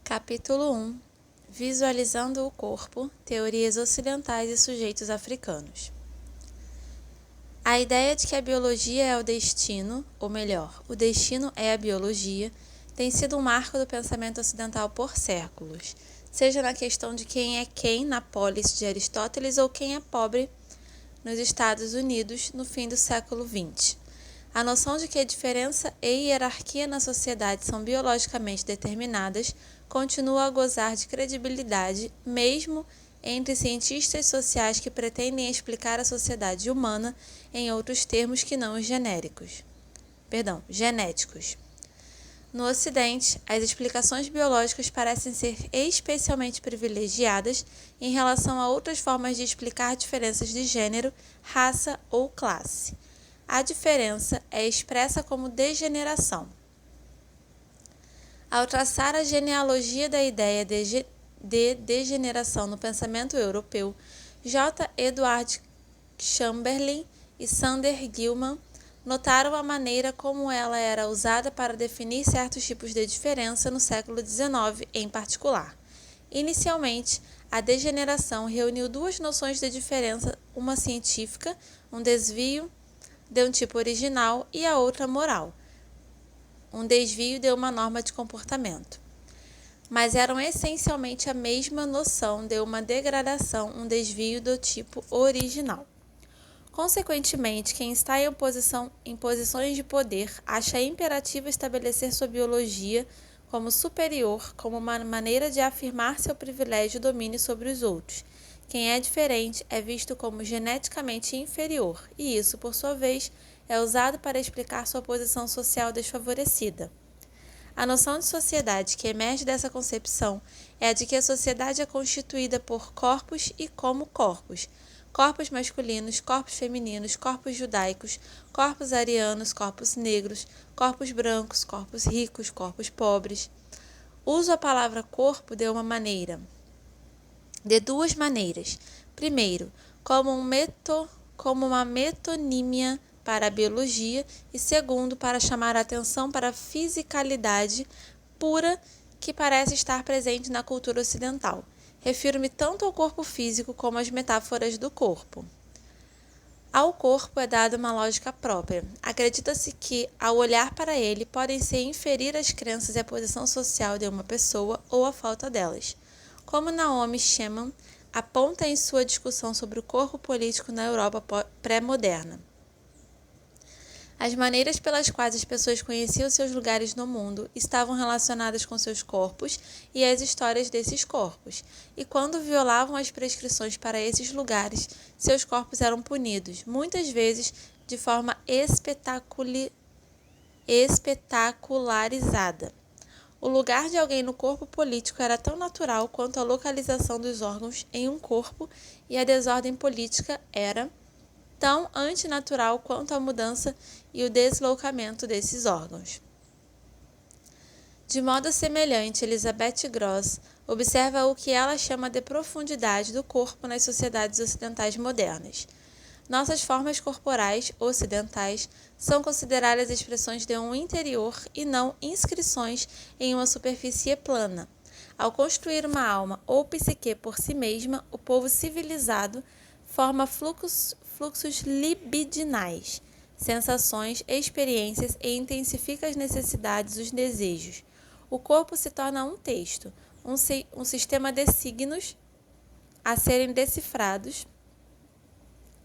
Capítulo 1 Visualizando o corpo, teorias ocidentais e sujeitos africanos. A ideia de que a biologia é o destino, ou melhor, o destino é a biologia, tem sido um marco do pensamento ocidental por séculos, seja na questão de quem é quem na polis de Aristóteles ou quem é pobre nos Estados Unidos no fim do século XX. A noção de que a diferença e hierarquia na sociedade são biologicamente determinadas continua a gozar de credibilidade, mesmo entre cientistas sociais que pretendem explicar a sociedade humana em outros termos que não os genéticos. No Ocidente, as explicações biológicas parecem ser especialmente privilegiadas em relação a outras formas de explicar diferenças de gênero, raça ou classe. A diferença é expressa como degeneração. Ao traçar a genealogia da ideia de degeneração no pensamento europeu, J. Edward Chamberlain e Sander Gilman notaram a maneira como ela era usada para definir certos tipos de diferença no século XIX, em particular. Inicialmente, a degeneração reuniu duas noções de diferença, uma científica, um desvio de um tipo original, e a outra moral, um desvio de uma norma de comportamento. Mas eram essencialmente a mesma noção de uma degradação, um desvio do tipo original. Consequentemente, quem está em posições de poder acha imperativo estabelecer sua biologia como superior, como uma maneira de afirmar seu privilégio e domínio sobre os outros. Quem é diferente é visto como geneticamente inferior, e isso, por sua vez, é usado para explicar sua posição social desfavorecida. A noção de sociedade que emerge dessa concepção é a de que a sociedade é constituída por corpos e como corpos. Corpos masculinos, corpos femininos, corpos judaicos, corpos arianos, corpos negros, corpos brancos, corpos ricos, corpos pobres. Uso a palavra corpo de duas maneiras. Primeiro, como uma metonímia para a biologia, e segundo, para chamar a atenção para a fisicalidade pura que parece estar presente na cultura ocidental. Refiro-me tanto ao corpo físico como às metáforas do corpo. Ao corpo é dada uma lógica própria. Acredita-se que, ao olhar para ele, podem-se inferir as crenças e a posição social de uma pessoa ou a falta delas. Como Naomi Sheman aponta em sua discussão sobre o corpo político na Europa pré-moderna. As maneiras pelas quais as pessoas conheciam seus lugares no mundo estavam relacionadas com seus corpos e as histórias desses corpos, e quando violavam as prescrições para esses lugares, seus corpos eram punidos, muitas vezes de forma espetacularizada. O lugar de alguém no corpo político era tão natural quanto a localização dos órgãos em um corpo, e a desordem política era tão antinatural quanto a mudança e o deslocamento desses órgãos. De modo semelhante, Elizabeth Gross observa o que ela chama de profundidade do corpo nas sociedades ocidentais modernas. Nossas formas corporais ocidentais são consideradas expressões de um interior e não inscrições em uma superfície plana. Ao construir uma alma ou psique por si mesma, o povo civilizado forma fluxos libidinais, sensações, experiências e intensifica as necessidades e os desejos. O corpo se torna um texto, um sistema de signos a serem decifrados,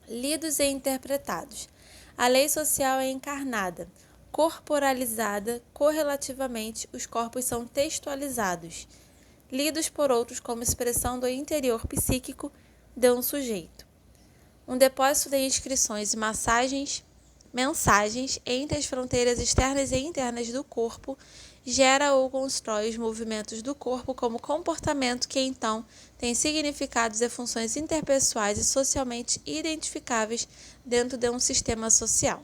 lidos e interpretados. A lei social é encarnada, corporalizada, correlativamente, os corpos são textualizados, lidos por outros como expressão do interior psíquico de um sujeito. Um depósito de inscrições e mensagens entre as fronteiras externas e internas do corpo gera ou constrói os movimentos do corpo como comportamento que, então, tem significados e funções interpessoais e socialmente identificáveis dentro de um sistema social.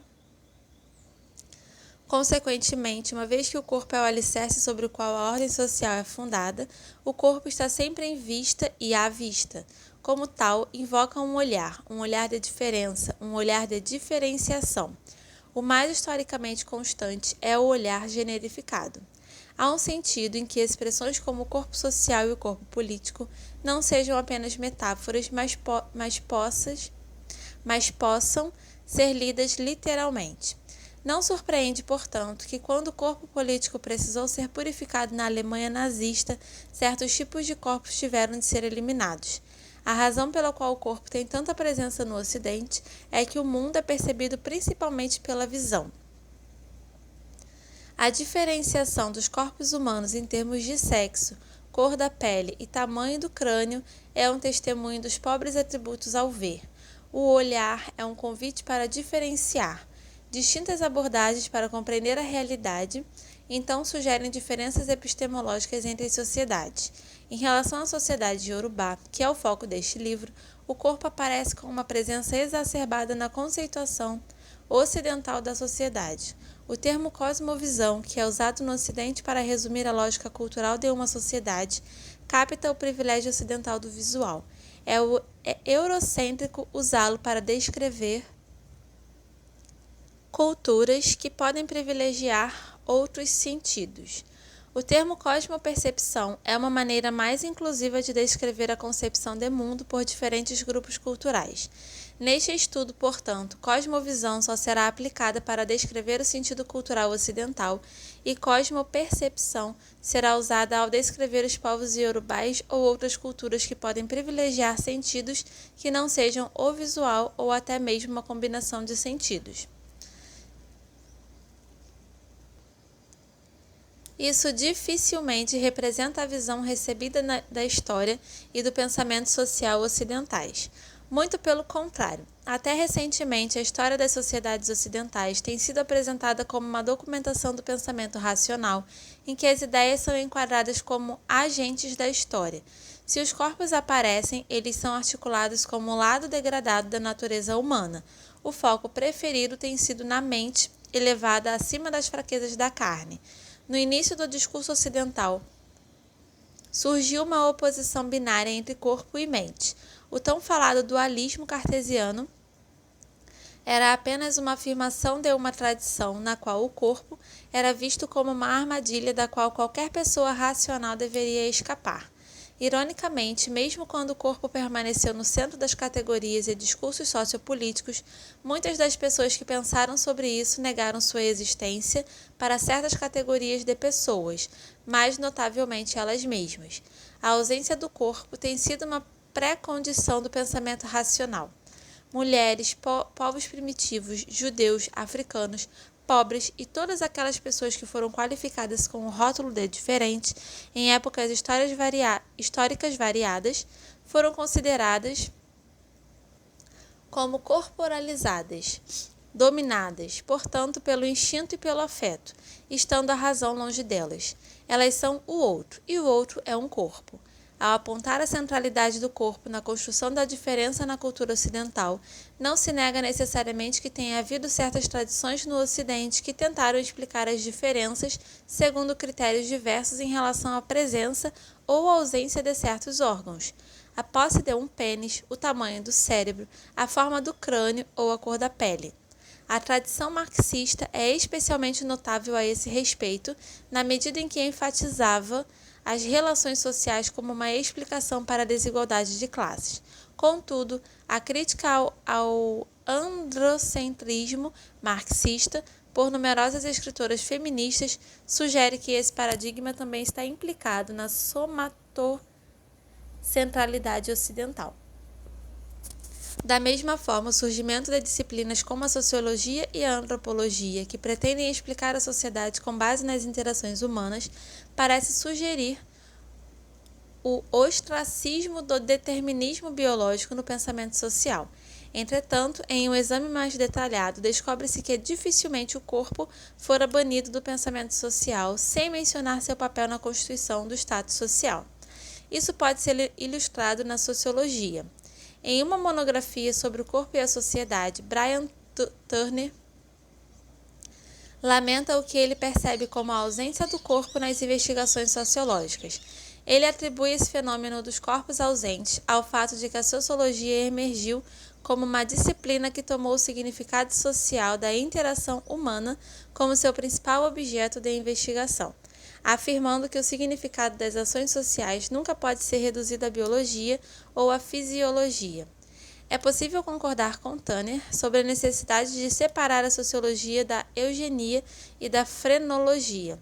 Consequentemente, uma vez que o corpo é o alicerce sobre o qual a ordem social é fundada, o corpo está sempre em vista e à vista. Como tal, invoca um olhar de diferença, um olhar de diferenciação. O mais historicamente constante é o olhar generificado. Há um sentido em que expressões como o corpo social e o corpo político não sejam apenas metáforas, mas possam ser lidas literalmente. Não surpreende, portanto, que quando o corpo político precisou ser purificado na Alemanha nazista, certos tipos de corpos tiveram de ser eliminados. A razão pela qual o corpo tem tanta presença no Ocidente é que o mundo é percebido principalmente pela visão. A diferenciação dos corpos humanos em termos de sexo, cor da pele e tamanho do crânio é um testemunho dos pobres atributos ao ver. O olhar é um convite para diferenciar. Distintas abordagens para compreender a realidade, então sugerem diferenças epistemológicas entre as sociedades. Em relação à sociedade Yorubá, que é o foco deste livro, o corpo aparece com uma presença exacerbada na conceituação ocidental da sociedade. O termo cosmovisão, que é usado no Ocidente para resumir a lógica cultural de uma sociedade, capta o privilégio ocidental do visual. É eurocêntrico usá-lo para descrever culturas que podem privilegiar outros sentidos. O termo cosmopercepção é uma maneira mais inclusiva de descrever a concepção de mundo por diferentes grupos culturais. Neste estudo, portanto, cosmovisão só será aplicada para descrever o sentido cultural ocidental e cosmopercepção será usada ao descrever os povos iorubais ou outras culturas que podem privilegiar sentidos que não sejam o visual ou até mesmo uma combinação de sentidos. Isso dificilmente representa a visão recebida da história e do pensamento social ocidentais. Muito pelo contrário, até recentemente a história das sociedades ocidentais tem sido apresentada como uma documentação do pensamento racional, em que as ideias são enquadradas como agentes da história. Se os corpos aparecem, eles são articulados como o lado degradado da natureza humana. O foco preferido tem sido na mente, elevada acima das fraquezas da carne. No início do discurso ocidental, surgiu uma oposição binária entre corpo e mente. O tão falado dualismo cartesiano era apenas uma afirmação de uma tradição na qual o corpo era visto como uma armadilha da qual qualquer pessoa racional deveria escapar. Ironicamente, mesmo quando o corpo permaneceu no centro das categorias e discursos sociopolíticos, muitas das pessoas que pensaram sobre isso negaram sua existência para certas categorias de pessoas, mais notavelmente elas mesmas. A ausência do corpo tem sido uma pré-condição do pensamento racional. Mulheres, povos primitivos, judeus, africanos, pobres e todas aquelas pessoas que foram qualificadas com o rótulo de diferente em épocas históricas variadas foram consideradas como corporalizadas, dominadas, portanto, pelo instinto e pelo afeto, estando a razão longe delas. Elas são o outro, e o outro é um corpo. Ao apontar a centralidade do corpo na construção da diferença na cultura ocidental, não se nega necessariamente que tenha havido certas tradições no Ocidente que tentaram explicar as diferenças segundo critérios diversos em relação à presença ou ausência de certos órgãos. A posse de um pênis, o tamanho do cérebro, a forma do crânio ou a cor da pele. A tradição marxista é especialmente notável a esse respeito, na medida em que enfatizava as relações sociais como uma explicação para a desigualdade de classes. Contudo, a crítica ao androcentrismo marxista por numerosas escritoras feministas sugere que esse paradigma também está implicado na somatocentralidade ocidental. Da mesma forma, o surgimento de disciplinas como a sociologia e a antropologia, que pretendem explicar a sociedade com base nas interações humanas, parece sugerir o ostracismo do determinismo biológico no pensamento social. Entretanto, em um exame mais detalhado, descobre-se que dificilmente o corpo fora banido do pensamento social, sem mencionar seu papel na constituição do status social. Isso pode ser ilustrado na sociologia. Em uma monografia sobre o corpo e a sociedade, Brian Turner lamenta o que ele percebe como a ausência do corpo nas investigações sociológicas. Ele atribui esse fenômeno dos corpos ausentes ao fato de que a sociologia emergiu como uma disciplina que tomou o significado social da interação humana como seu principal objeto de investigação, afirmando que o significado das ações sociais nunca pode ser reduzido à biologia ou à fisiologia. É possível concordar com Tanner sobre a necessidade de separar a sociologia da eugenia e da frenologia.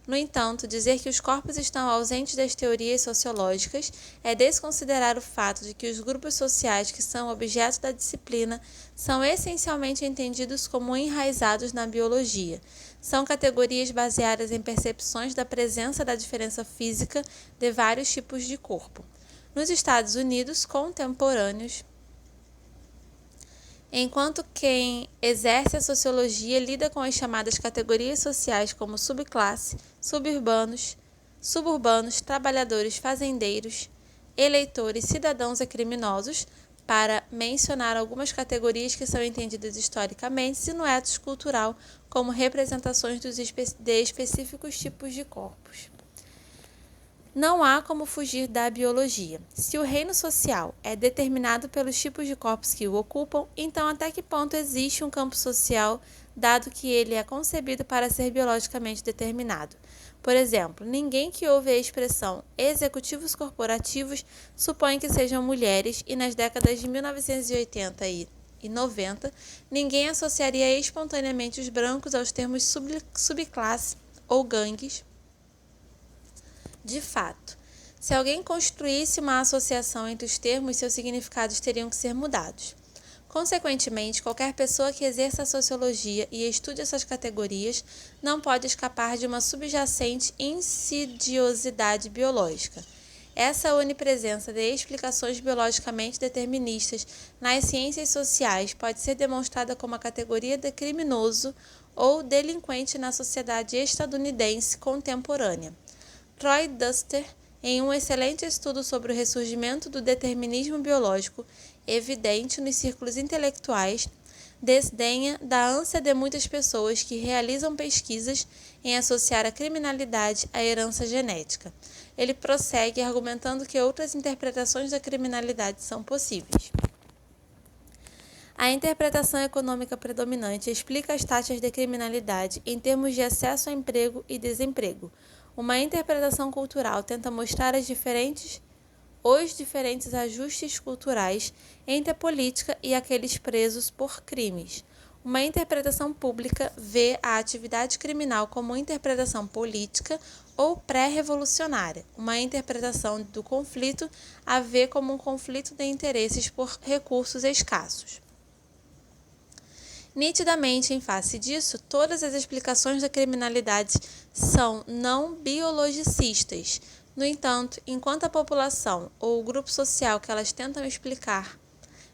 No entanto, dizer que os corpos estão ausentes das teorias sociológicas é desconsiderar o fato de que os grupos sociais que são objeto da disciplina são essencialmente entendidos como enraizados na biologia. São categorias baseadas em percepções da presença da diferença física de vários tipos de corpo. Nos Estados Unidos contemporâneos, enquanto quem exerce a sociologia lida com as chamadas categorias sociais como subclasse, suburbanos, trabalhadores, fazendeiros, eleitores, cidadãos e criminosos, para mencionar algumas categorias que são entendidas historicamente e no ethos cultural como representações de específicos tipos de corpos. Não há como fugir da biologia. Se o reino social é determinado pelos tipos de corpos que o ocupam, então até que ponto existe um campo social, dado que ele é concebido para ser biologicamente determinado? Por exemplo, ninguém que ouve a expressão executivos corporativos supõe que sejam mulheres, e nas décadas de 1980 e 90, ninguém associaria espontaneamente os brancos aos termos subclasse ou gangues. De fato, se alguém construísse uma associação entre os termos, seus significados teriam que ser mudados. Consequentemente, qualquer pessoa que exerça a sociologia e estude essas categorias não pode escapar de uma subjacente insidiosidade biológica. Essa onipresença de explicações biologicamente deterministas nas ciências sociais pode ser demonstrada como a categoria de criminoso ou delinquente na sociedade estadunidense contemporânea. Troy Duster, em um excelente estudo sobre o ressurgimento do determinismo biológico, evidente nos círculos intelectuais, desdenha da ânsia de muitas pessoas que realizam pesquisas em associar a criminalidade à herança genética. Ele prossegue argumentando que outras interpretações da criminalidade são possíveis. A interpretação econômica predominante explica as taxas de criminalidade em termos de acesso a emprego e desemprego. Uma interpretação cultural tenta mostrar os diferentes ajustes culturais entre a política e aqueles presos por crimes. Uma interpretação pública vê a atividade criminal como interpretação política ou pré-revolucionária. Uma interpretação do conflito a vê como um conflito de interesses por recursos escassos. Nitidamente, em face disso, todas as explicações da criminalidade são não biologicistas. No entanto, enquanto a população ou o grupo social que elas tentam explicar,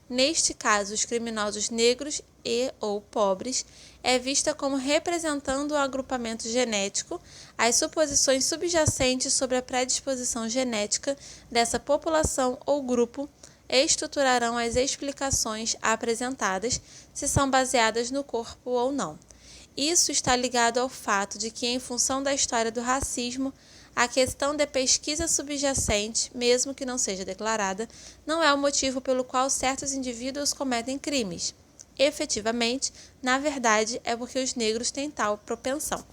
neste caso os criminosos negros e ou pobres, é vista como representando o agrupamento genético, as suposições subjacentes sobre a predisposição genética dessa população ou grupo estruturarão as explicações apresentadas, se são baseadas no corpo ou não. Isso está ligado ao fato de que, em função da história do racismo, a questão de pesquisa subjacente, mesmo que não seja declarada, não é o motivo pelo qual certos indivíduos cometem crimes. Efetivamente, na verdade, é porque os negros têm tal propensão.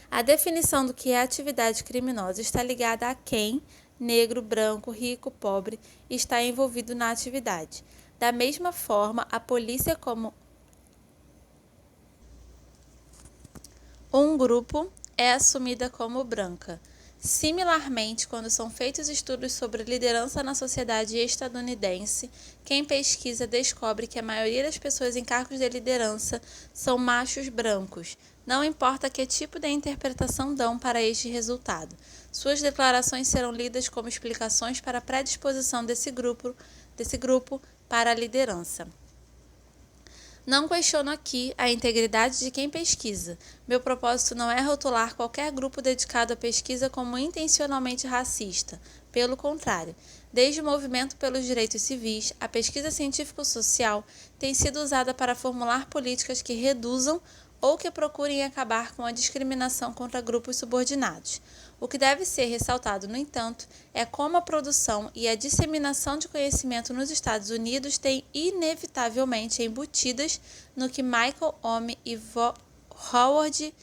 A definição do que é atividade criminosa está ligada a quem, negro, branco, rico, pobre, está envolvido na atividade. Da mesma forma, a polícia como um grupo é assumida como branca. Similarmente, quando são feitos estudos sobre liderança na sociedade estadunidense, quem pesquisa descobre que a maioria das pessoas em cargos de liderança são machos brancos. Não importa que tipo de interpretação dão para este resultado. Suas declarações serão lidas como explicações para a predisposição desse grupo para a liderança. Não questiono aqui a integridade de quem pesquisa. Meu propósito não é rotular qualquer grupo dedicado à pesquisa como intencionalmente racista. Pelo contrário, desde o movimento pelos direitos civis, a pesquisa científico-social tem sido usada para formular políticas que reduzam ou que procurem acabar com a discriminação contra grupos subordinados. O que deve ser ressaltado, no entanto, é como a produção e a disseminação de conhecimento nos Estados Unidos têm inevitavelmente embutidas no que Michael Omi e Howard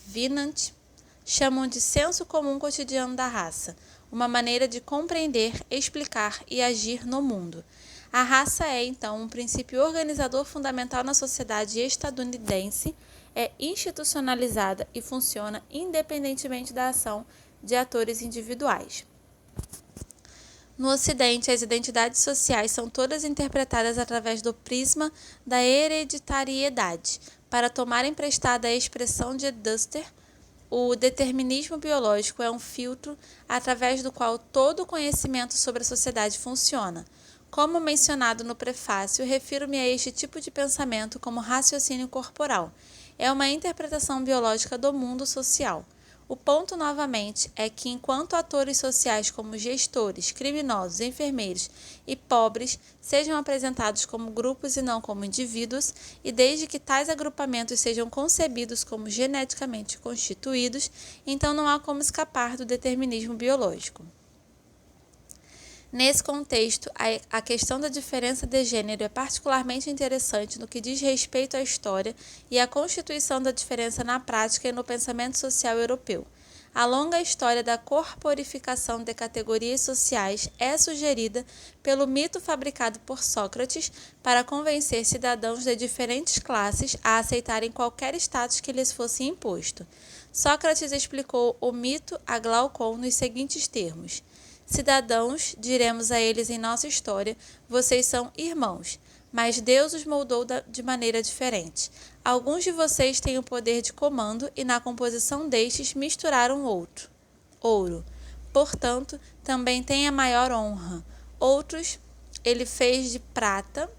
Winant chamam de senso comum cotidiano da raça, uma maneira de compreender, explicar e agir no mundo. A raça é, então, um princípio organizador fundamental na sociedade estadunidense, é institucionalizada e funciona independentemente da ação de atores individuais. No Ocidente, as identidades sociais são todas interpretadas através do prisma da hereditariedade. Para tomar emprestada a expressão de Duster, o determinismo biológico é um filtro através do qual todo o conhecimento sobre a sociedade funciona. Como mencionado no prefácio, refiro-me a este tipo de pensamento como raciocínio corporal. É uma interpretação biológica do mundo social. O ponto, novamente, é que enquanto atores sociais como gestores, criminosos, enfermeiros e pobres sejam apresentados como grupos e não como indivíduos, e desde que tais agrupamentos sejam concebidos como geneticamente constituídos, então não há como escapar do determinismo biológico. Nesse contexto, a questão da diferença de gênero é particularmente interessante no que diz respeito à história e à constituição da diferença na prática e no pensamento social europeu. A longa história da corporificação de categorias sociais é sugerida pelo mito fabricado por Sócrates para convencer cidadãos de diferentes classes a aceitarem qualquer status que lhes fosse imposto. Sócrates explicou o mito a Glaucon nos seguintes termos: cidadãos, diremos a eles em nossa história, vocês são irmãos, mas Deus os moldou de maneira diferente. Alguns de vocês têm o poder de comando e na composição destes misturaram ouro. Portanto, também têm a maior honra. Outros ele fez de prata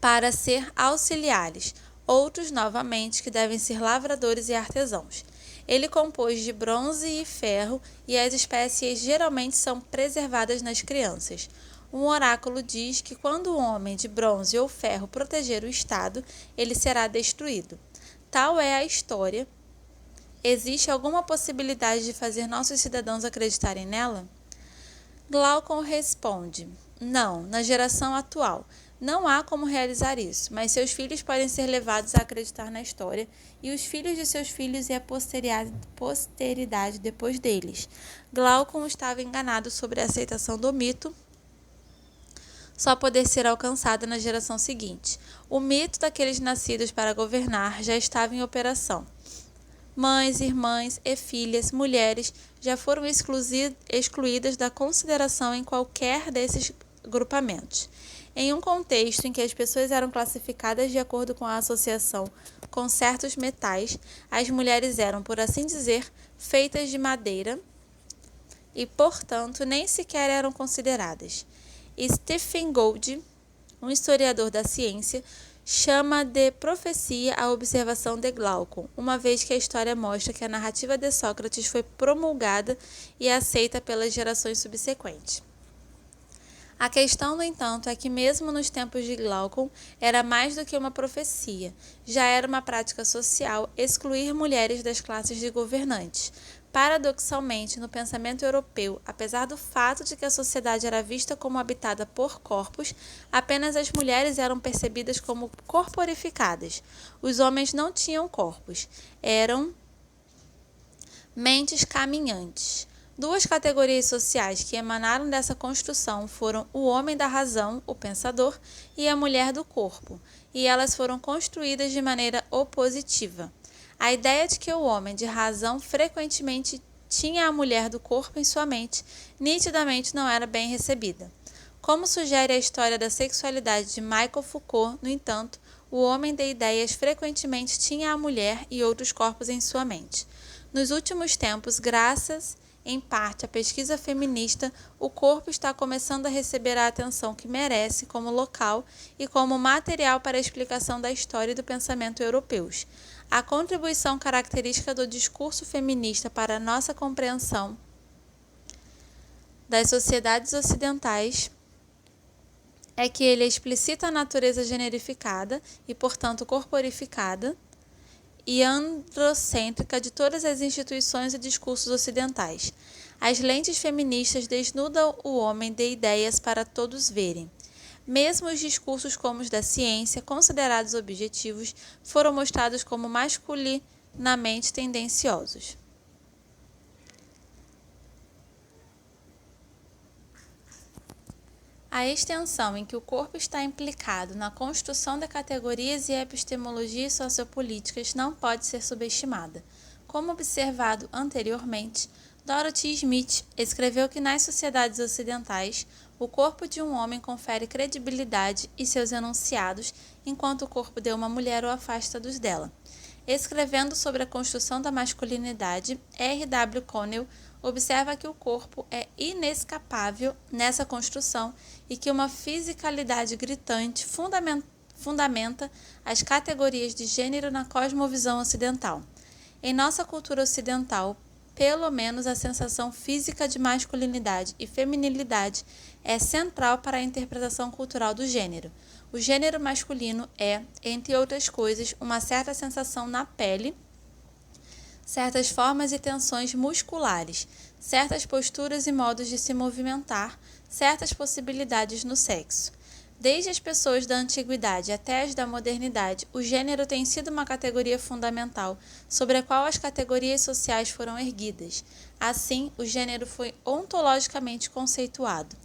para ser auxiliares. Outros, novamente, que devem ser lavradores e artesãos. Ele compôs de bronze e ferro e as espécies geralmente são preservadas nas crianças. Um oráculo diz que quando o homem de bronze ou ferro proteger o Estado, ele será destruído. Tal é a história. Existe alguma possibilidade de fazer nossos cidadãos acreditarem nela? Glaucon responde: não, na geração atual. Não há como realizar isso, mas seus filhos podem ser levados a acreditar na história e os filhos de seus filhos e a posteridade depois deles. Glaucon estava enganado sobre a aceitação do mito só poder ser alcançada na geração seguinte. O mito daqueles nascidos para governar já estava em operação. Mães, irmãs e filhas, mulheres, já foram excluídas da consideração em qualquer desses grupamentos. Em um contexto em que as pessoas eram classificadas de acordo com a associação com certos metais, as mulheres eram, por assim dizer, feitas de madeira e, portanto, nem sequer eram consideradas. Stephen Gould, um historiador da ciência, chama de profecia a observação de Glaucon, uma vez que a história mostra que a narrativa de Sócrates foi promulgada e aceita pelas gerações subsequentes. A questão, no entanto, é que mesmo nos tempos de Glaucon, era mais do que uma profecia. Já era uma prática social excluir mulheres das classes de governantes. Paradoxalmente, no pensamento europeu, apesar do fato de que a sociedade era vista como habitada por corpos, apenas as mulheres eram percebidas como corporificadas. Os homens não tinham corpos, eram mentes caminhantes. Duas categorias sociais que emanaram dessa construção foram o homem da razão, o pensador, e a mulher do corpo, e elas foram construídas de maneira opositiva. A ideia de que o homem de razão frequentemente tinha a mulher do corpo em sua mente, nitidamente não era bem recebida. Como sugere a história da sexualidade de Michel Foucault, no entanto, o homem de ideias frequentemente tinha a mulher e outros corpos em sua mente. Nos últimos tempos, graças em parte à pesquisa feminista, o corpo está começando a receber a atenção que merece como local e como material para a explicação da história e do pensamento europeus. A contribuição característica do discurso feminista para a nossa compreensão das sociedades ocidentais é que ele explicita a natureza generificada e, portanto, corporificada e androcêntrica de todas as instituições e discursos ocidentais. As lentes feministas desnudam o homem de ideias para todos verem. Mesmo os discursos como os da ciência, considerados objetivos, foram mostrados como masculinamente tendenciosos. A extensão em que o corpo está implicado na construção de categorias e epistemologias sociopolíticas não pode ser subestimada. Como observado anteriormente, Dorothy Smith escreveu que nas sociedades ocidentais, o corpo de um homem confere credibilidade e seus enunciados, enquanto o corpo de uma mulher o afasta dos dela. Escrevendo sobre a construção da masculinidade, R. W. Connell observa que o corpo é inescapável nessa construção e que uma fisicalidade gritante fundamenta as categorias de gênero na cosmovisão ocidental. Em nossa cultura ocidental, pelo menos a sensação física de masculinidade e feminilidade é central para a interpretação cultural do gênero. O gênero masculino é, entre outras coisas, uma certa sensação na pele, certas formas e tensões musculares, certas posturas e modos de se movimentar, certas possibilidades no sexo. Desde as pessoas da antiguidade até as da modernidade, o gênero tem sido uma categoria fundamental, sobre a qual as categorias sociais foram erguidas. Assim, o gênero foi ontologicamente conceituado.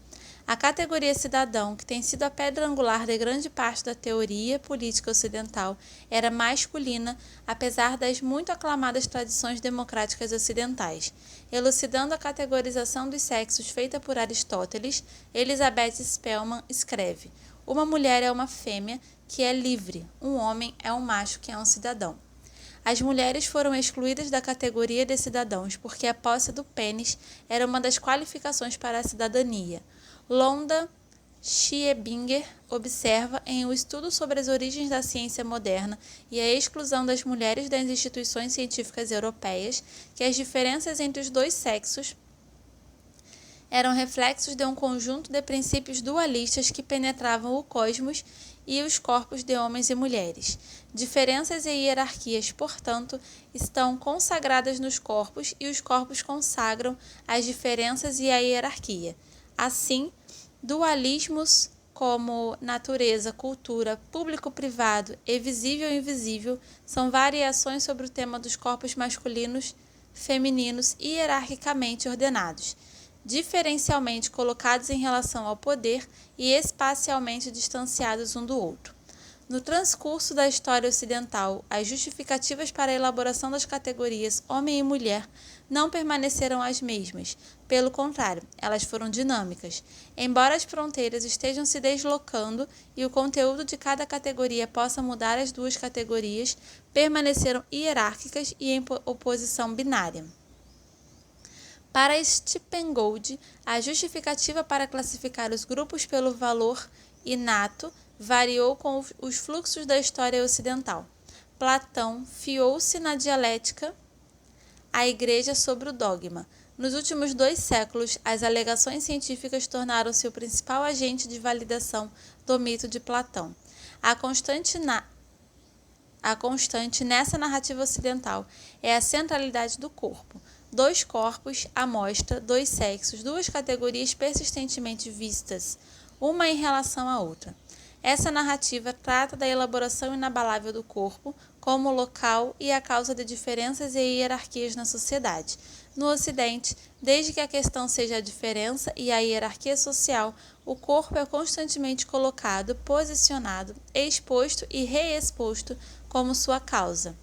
A categoria cidadão, que tem sido a pedra angular de grande parte da teoria política ocidental, era masculina, apesar das muito aclamadas tradições democráticas ocidentais. Elucidando a categorização dos sexos feita por Aristóteles, Elizabeth Spellman escreve: uma mulher é uma fêmea que é livre, um homem é um macho que é um cidadão. As mulheres foram excluídas da categoria de cidadãos porque a posse do pênis era uma das qualificações para a cidadania. Londa Schiebinger observa, em um estudo sobre as origens da ciência moderna e a exclusão das mulheres das instituições científicas europeias, que as diferenças entre os dois sexos eram reflexos de um conjunto de princípios dualistas que penetravam o cosmos e os corpos de homens e mulheres. Diferenças e hierarquias, portanto, estão consagradas nos corpos e os corpos consagram as diferenças e a hierarquia. Assim, dualismos como natureza, cultura, público-privado e visível e invisível são variações sobre o tema dos corpos masculinos, femininos e hierarquicamente ordenados, diferencialmente colocados em relação ao poder e espacialmente distanciados um do outro. No transcurso da história ocidental, as justificativas para a elaboração das categorias homem e mulher não permaneceram as mesmas. Pelo contrário, elas foram dinâmicas. Embora as fronteiras estejam se deslocando e o conteúdo de cada categoria possa mudar, as duas categorias permaneceram hierárquicas e em oposição binária. Para Steppengold, a justificativa para classificar os grupos pelo valor inato variou com os fluxos da história ocidental. Platão fiou-se na dialética a Igreja sobre o dogma. Nos últimos 2 séculos, as alegações científicas tornaram-se o principal agente de validação do mito de Platão. A constante nessa narrativa ocidental é a centralidade do corpo. 2 corpos, amostra, 2 sexos, 2 categorias persistentemente vistas, uma em relação à outra. Essa narrativa trata da elaboração inabalável do corpo como local e a causa de diferenças e hierarquias na sociedade. No Ocidente, desde que a questão seja a diferença e a hierarquia social, o corpo é constantemente colocado, posicionado, exposto e reexposto como sua causa.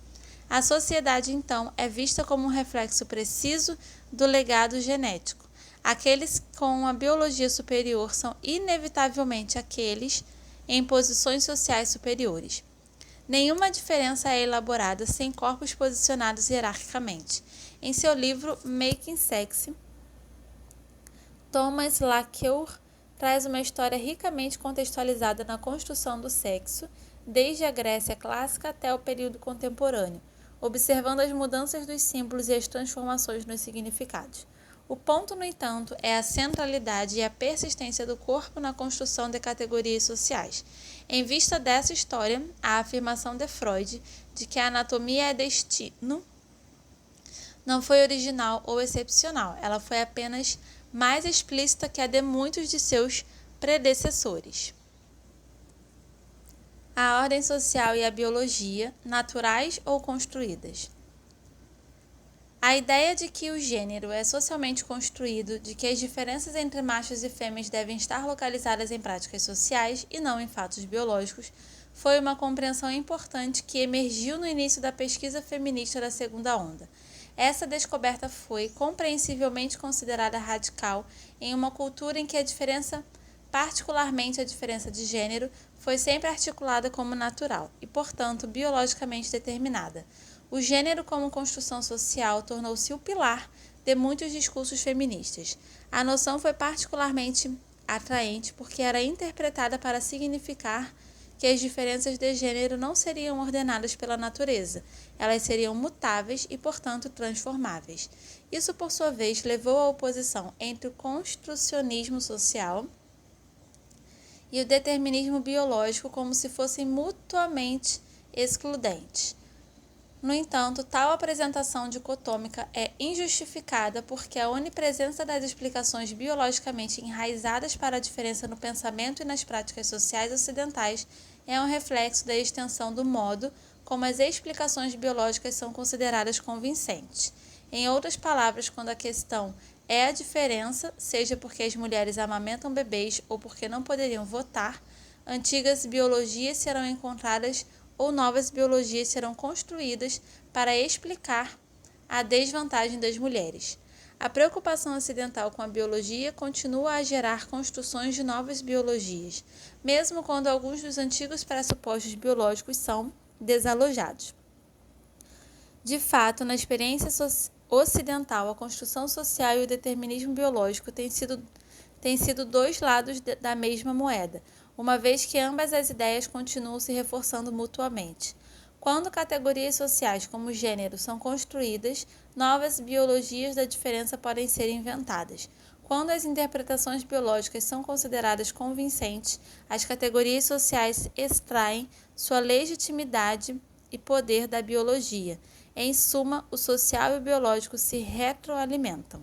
A sociedade, então, é vista como um reflexo preciso do legado genético. Aqueles com uma biologia superior são inevitavelmente aqueles em posições sociais superiores. Nenhuma diferença é elaborada sem corpos posicionados hierarquicamente. Em seu livro Making Sex, Thomas Laqueur traz uma história ricamente contextualizada na construção do sexo, desde a Grécia clássica até o período contemporâneo, observando as mudanças dos símbolos e as transformações nos significados. O ponto, no entanto, é a centralidade e a persistência do corpo na construção de categorias sociais. Em vista dessa história, a afirmação de Freud de que a anatomia é destino não foi original ou excepcional, ela foi apenas mais explícita que a de muitos de seus predecessores. A ordem social e a biologia, naturais ou construídas. A ideia de que o gênero é socialmente construído, de que as diferenças entre machos e fêmeas devem estar localizadas em práticas sociais e não em fatos biológicos, foi uma compreensão importante que emergiu no início da pesquisa feminista da segunda onda. Essa descoberta foi compreensivelmente considerada radical em uma cultura em que a diferença, particularmente a diferença de gênero, foi sempre articulada como natural e, portanto, biologicamente determinada. O gênero como construção social tornou-se o pilar de muitos discursos feministas. A noção foi particularmente atraente porque era interpretada para significar que as diferenças de gênero não seriam ordenadas pela natureza, elas seriam mutáveis e, portanto, transformáveis. Isso, por sua vez, levou à oposição entre o construcionismo social e o determinismo biológico como se fossem mutuamente excludentes. No entanto, tal apresentação dicotômica é injustificada porque a onipresença das explicações biologicamente enraizadas para a diferença no pensamento e nas práticas sociais ocidentais é um reflexo da extensão do modo como as explicações biológicas são consideradas convincentes. Em outras palavras, quando a questão é a diferença, seja porque as mulheres amamentam bebês ou porque não poderiam votar, antigas biologias serão encontradas ou novas biologias serão construídas para explicar a desvantagem das mulheres. A preocupação ocidental com a biologia continua a gerar construções de novas biologias, mesmo quando alguns dos antigos pressupostos biológicos são desalojados. De fato, na experiência ocidental, a construção social e o determinismo biológico têm sido dois lados da mesma moeda, uma vez que ambas as ideias continuam se reforçando mutuamente. Quando categorias sociais como gênero são construídas, novas biologias da diferença podem ser inventadas. Quando as interpretações biológicas são consideradas convincentes, as categorias sociais extraem sua legitimidade e poder da biologia. Em suma, o social e o biológico se retroalimentam.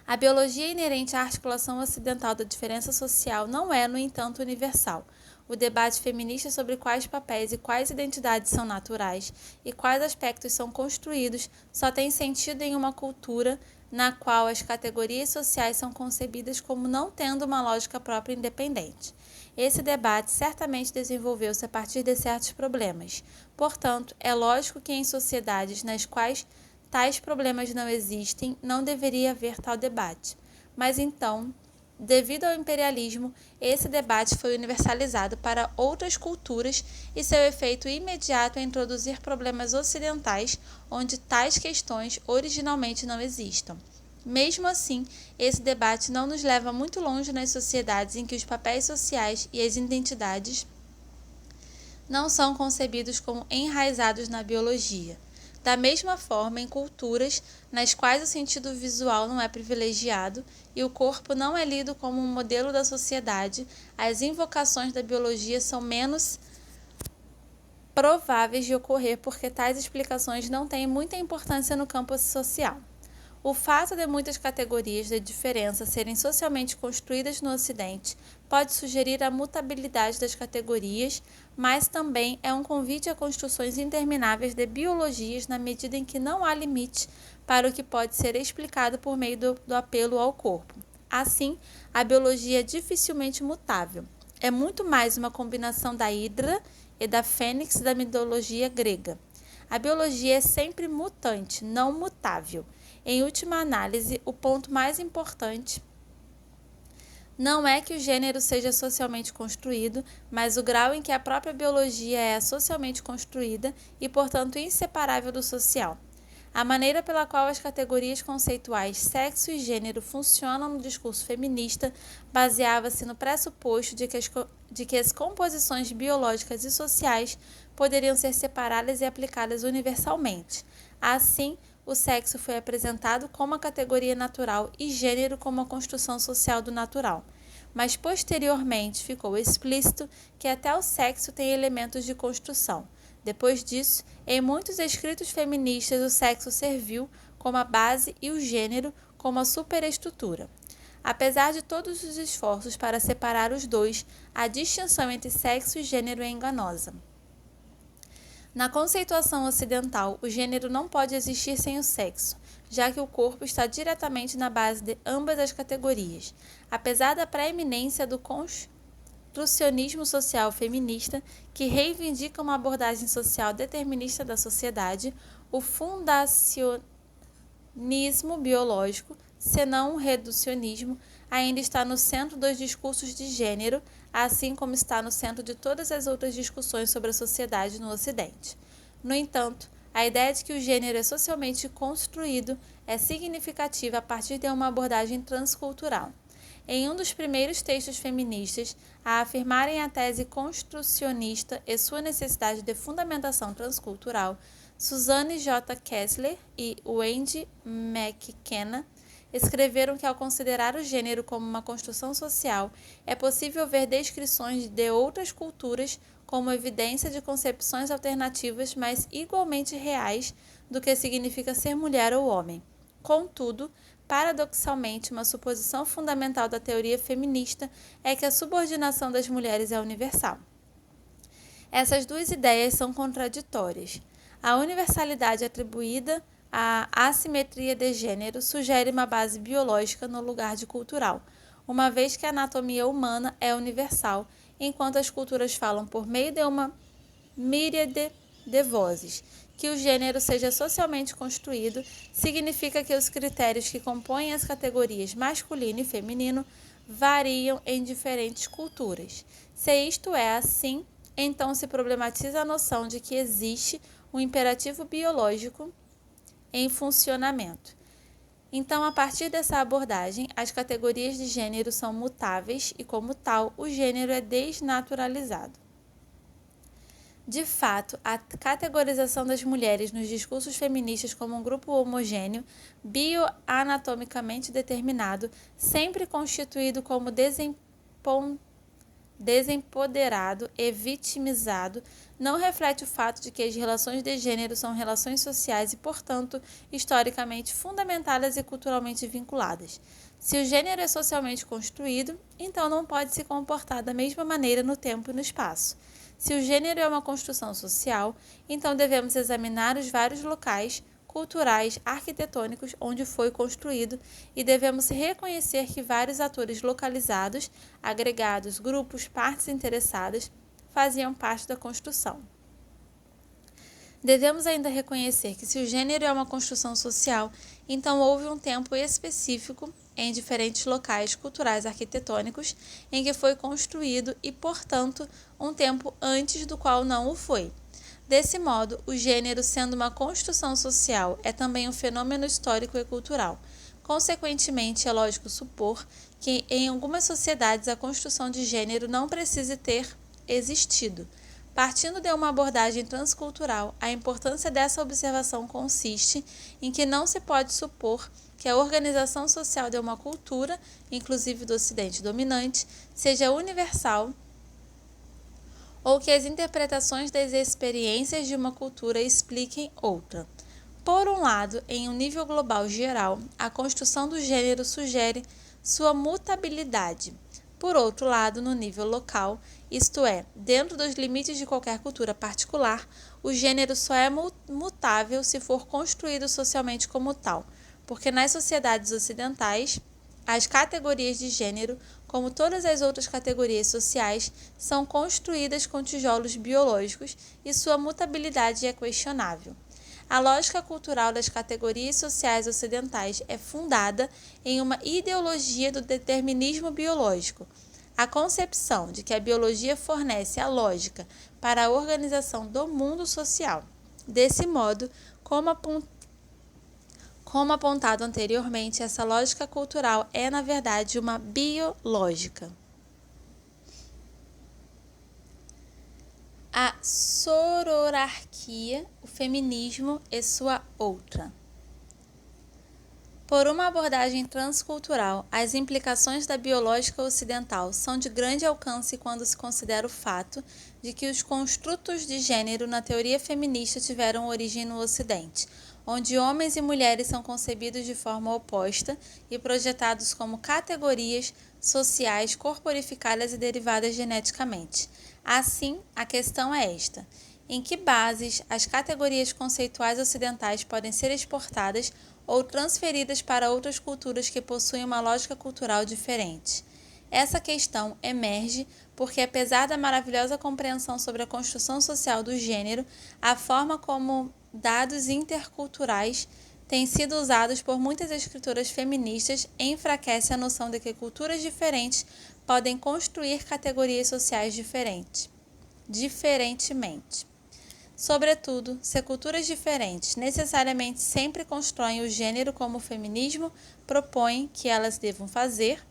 A biologia inerente à articulação ocidental da diferença social não é, no entanto, universal. O debate feminista sobre quais papéis e quais identidades são naturais e quais aspectos são construídos só tem sentido em uma cultura na qual as categorias sociais são concebidas como não tendo uma lógica própria independente. Esse debate certamente desenvolveu-se a partir de certos problemas. Portanto, é lógico que em sociedades nas quais tais problemas não existem, não deveria haver tal debate. Mas então, devido ao imperialismo, esse debate foi universalizado para outras culturas e seu efeito imediato é introduzir problemas ocidentais onde tais questões originalmente não existam. Mesmo assim, esse debate não nos leva muito longe nas sociedades em que os papéis sociais e as identidades não são concebidos como enraizados na biologia. Da mesma forma, em culturas nas quais o sentido visual não é privilegiado e o corpo não é lido como um modelo da sociedade, as invocações da biologia são menos prováveis de ocorrer porque tais explicações não têm muita importância no campo social. O fato de muitas categorias de diferença serem socialmente construídas no Ocidente pode sugerir a mutabilidade das categorias, mas também é um convite a construções intermináveis de biologias na medida em que não há limite para o que pode ser explicado por meio do apelo ao corpo. Assim, a biologia é dificilmente mutável. É muito mais uma combinação da hidra e da fênix da mitologia grega. A biologia é sempre mutante, não mutável. Em última análise, o ponto mais importante não é que o gênero seja socialmente construído, mas o grau em que a própria biologia é socialmente construída e, portanto, inseparável do social. A maneira pela qual as categorias conceituais sexo e gênero funcionam no discurso feminista baseava-se no pressuposto de que as composições biológicas e sociais poderiam ser separadas e aplicadas universalmente. Assim, o sexo foi apresentado como a categoria natural e gênero como a construção social do natural, mas posteriormente ficou explícito que até o sexo tem elementos de construção. Depois disso, em muitos escritos feministas, o sexo serviu como a base e o gênero como a superestrutura. Apesar de todos os esforços para separar os dois, a distinção entre sexo e gênero é enganosa. Na conceituação ocidental, o gênero não pode existir sem o sexo, já que o corpo está diretamente na base de ambas as categorias. Apesar da preeminência do construcionismo social feminista, que reivindica uma abordagem social determinista da sociedade, o fundacionismo biológico, senão o reducionismo, ainda está no centro dos discursos de gênero, assim como está no centro de todas as outras discussões sobre a sociedade no Ocidente. No entanto, a ideia de que o gênero é socialmente construído é significativa a partir de uma abordagem transcultural. Em um dos primeiros textos feministas a afirmarem a tese construcionista e sua necessidade de fundamentação transcultural, Suzanne J. Kessler e Wendy McKenna escreveram que, ao considerar o gênero como uma construção social, é possível ver descrições de outras culturas como evidência de concepções alternativas, mas igualmente reais, do que significa ser mulher ou homem. Contudo, paradoxalmente, uma suposição fundamental da teoria feminista é que a subordinação das mulheres é universal. Essas duas ideias são contraditórias. A universalidade atribuída à assimetria de gênero sugere uma base biológica no lugar de cultural, uma vez que a anatomia humana é universal, enquanto as culturas falam por meio de uma míriade de vozes. Que o gênero seja socialmente construído significa que os critérios que compõem as categorias masculino e feminino variam em diferentes culturas. Se isto é assim, então se problematiza a noção de que existe um imperativo biológico em funcionamento. Então, a partir dessa abordagem, as categorias de gênero são mutáveis e, como tal, o gênero é desnaturalizado. De fato, a categorização das mulheres nos discursos feministas como um grupo homogêneo, bioanatomicamente determinado, sempre constituído como desempoderado e vitimizado, não reflete o fato de que as relações de gênero são relações sociais e, portanto, historicamente fundamentadas e culturalmente vinculadas. Se o gênero é socialmente construído, então não pode se comportar da mesma maneira no tempo e no espaço. Se o gênero é uma construção social, então devemos examinar os vários locais culturais, arquitetônicos onde foi construído e devemos reconhecer que vários atores localizados, agregados, grupos, partes interessadas, faziam parte da construção. Devemos ainda reconhecer que se o gênero é uma construção social, então houve um tempo específico em diferentes locais culturais arquitetônicos em que foi construído e, portanto, um tempo antes do qual não o foi. Desse modo, o gênero, sendo uma construção social, é também um fenômeno histórico e cultural. Consequentemente, é lógico supor que, em algumas sociedades, a construção de gênero não precise ter existido. Partindo de uma abordagem transcultural, a importância dessa observação consiste em que não se pode supor que a organização social de uma cultura, inclusive do Ocidente dominante, seja universal ou que as interpretações das experiências de uma cultura expliquem outra. Por um lado, em um nível global geral, a construção do gênero sugere sua mutabilidade. Por outro lado, no nível local, isto é, dentro dos limites de qualquer cultura particular, o gênero só é mutável se for construído socialmente como tal, porque nas sociedades ocidentais, as categorias de gênero, como todas as outras categorias sociais, são construídas com tijolos biológicos e sua mutabilidade é questionável. A lógica cultural das categorias sociais ocidentais é fundada em uma ideologia do determinismo biológico, a concepção de que a biologia fornece a lógica para a organização do mundo social. Desse modo, como apontado anteriormente, essa lógica cultural é, na verdade, uma biológica. A sororarquia, o feminismo e sua outra. Por uma abordagem transcultural, as implicações da biológica ocidental são de grande alcance quando se considera o fato de que os construtos de gênero na teoria feminista tiveram origem no Ocidente, onde homens e mulheres são concebidos de forma oposta e projetados como categorias sociais corporificadas e derivadas geneticamente. Assim, a questão é esta: em que bases as categorias conceituais ocidentais podem ser exportadas ou transferidas para outras culturas que possuem uma lógica cultural diferente? Essa questão emerge porque, apesar da maravilhosa compreensão sobre a construção social do gênero, a forma como dados interculturais têm sido usados por muitas escritoras feministas enfraquece a noção de que culturas diferentes podem construir categorias sociais diferentemente. Sobretudo, se culturas diferentes necessariamente sempre constroem o gênero como o feminismo propõe que elas devam fazer,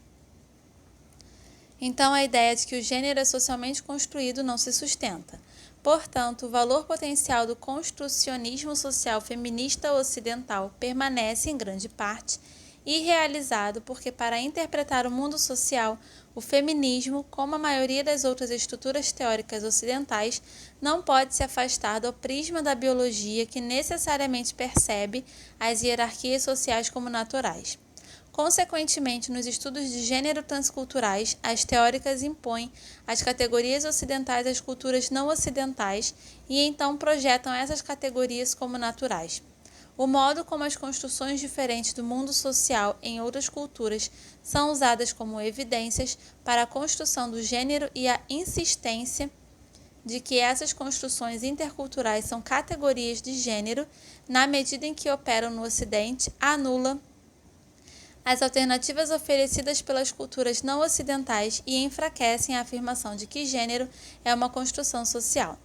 então a ideia de que o gênero é socialmente construído não se sustenta. Portanto, o valor potencial do construcionismo social feminista ocidental permanece, em grande parte, irrealizado porque, para interpretar o mundo social, o feminismo, como a maioria das outras estruturas teóricas ocidentais, não pode se afastar do prisma da biologia que necessariamente percebe as hierarquias sociais como naturais. Consequentemente, nos estudos de gênero transculturais, as teóricas impõem as categorias ocidentais às culturas não ocidentais e então projetam essas categorias como naturais. O modo como as construções diferentes do mundo social em outras culturas são usadas como evidências para a construção do gênero e a insistência de que essas construções interculturais são categorias de gênero, na medida em que operam no Ocidente, anula as alternativas oferecidas pelas culturas não ocidentais e enfraquecem a afirmação de que gênero é uma construção social.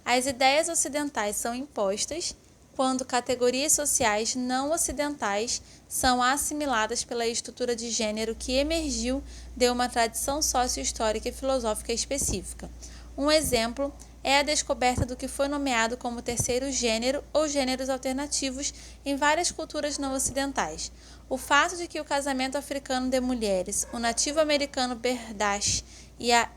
As ideias ocidentais são impostas quando categorias sociais não ocidentais são assimiladas pela estrutura de gênero que emergiu de uma tradição sócio-histórica e filosófica específica. Um exemplo é a descoberta do que foi nomeado como terceiro gênero ou gêneros alternativos em várias culturas não ocidentais. O fato de que o casamento africano de mulheres, o nativo americano Berdache e a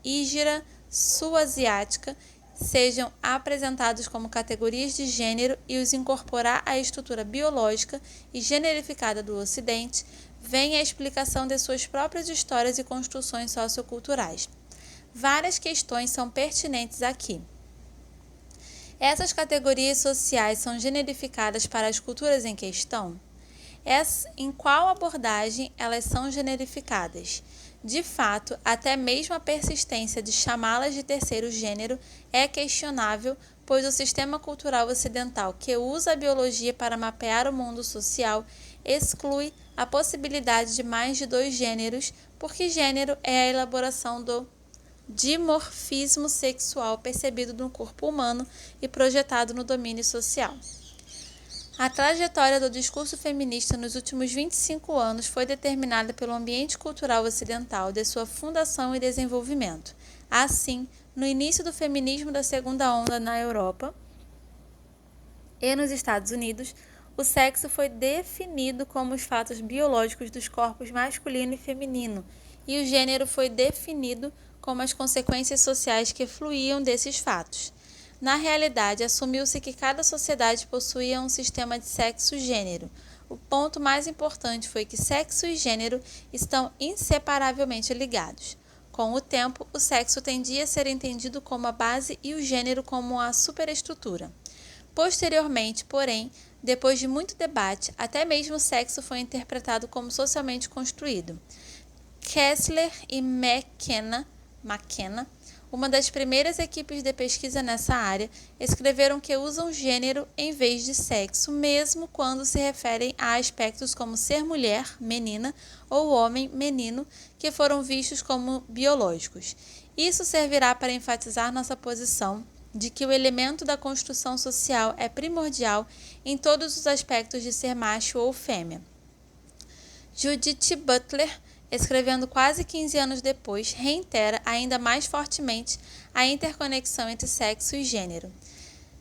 hígira sul-asiática sejam apresentados como categorias de gênero e os incorporar à estrutura biológica e generificada do Ocidente, vem a explicação de suas próprias histórias e construções socioculturais. Várias questões são pertinentes aqui. Essas categorias sociais são generificadas para as culturas em questão? Em qual abordagem elas são generificadas? De fato, até mesmo a persistência de chamá-las de terceiro gênero é questionável, pois o sistema cultural ocidental que usa a biologia para mapear o mundo social exclui a possibilidade de mais de dois gêneros, porque gênero é a elaboração do dimorfismo sexual percebido no corpo humano e projetado no domínio social. A trajetória do discurso feminista nos últimos 25 anos foi determinada pelo ambiente cultural ocidental de sua fundação e desenvolvimento. Assim, no início do feminismo da segunda onda na Europa e nos Estados Unidos, o sexo foi definido como os fatos biológicos dos corpos masculino e feminino, e o gênero foi definido como as consequências sociais que fluíam desses fatos. Na realidade, assumiu-se que cada sociedade possuía um sistema de sexo e gênero. O ponto mais importante foi que sexo e gênero estão inseparavelmente ligados. Com o tempo, o sexo tendia a ser entendido como a base e o gênero como a superestrutura. Posteriormente, porém, depois de muito debate, até mesmo o sexo foi interpretado como socialmente construído. Kessler e McKenna, uma das primeiras equipes de pesquisa nessa área, escreveram que usam gênero em vez de sexo, mesmo quando se referem a aspectos como ser mulher, menina, ou homem, menino, que foram vistos como biológicos. Isso servirá para enfatizar nossa posição de que o elemento da construção social é primordial em todos os aspectos de ser macho ou fêmea. Judith Butler, escrevendo quase 15 anos depois, reitera ainda mais fortemente a interconexão entre sexo e gênero.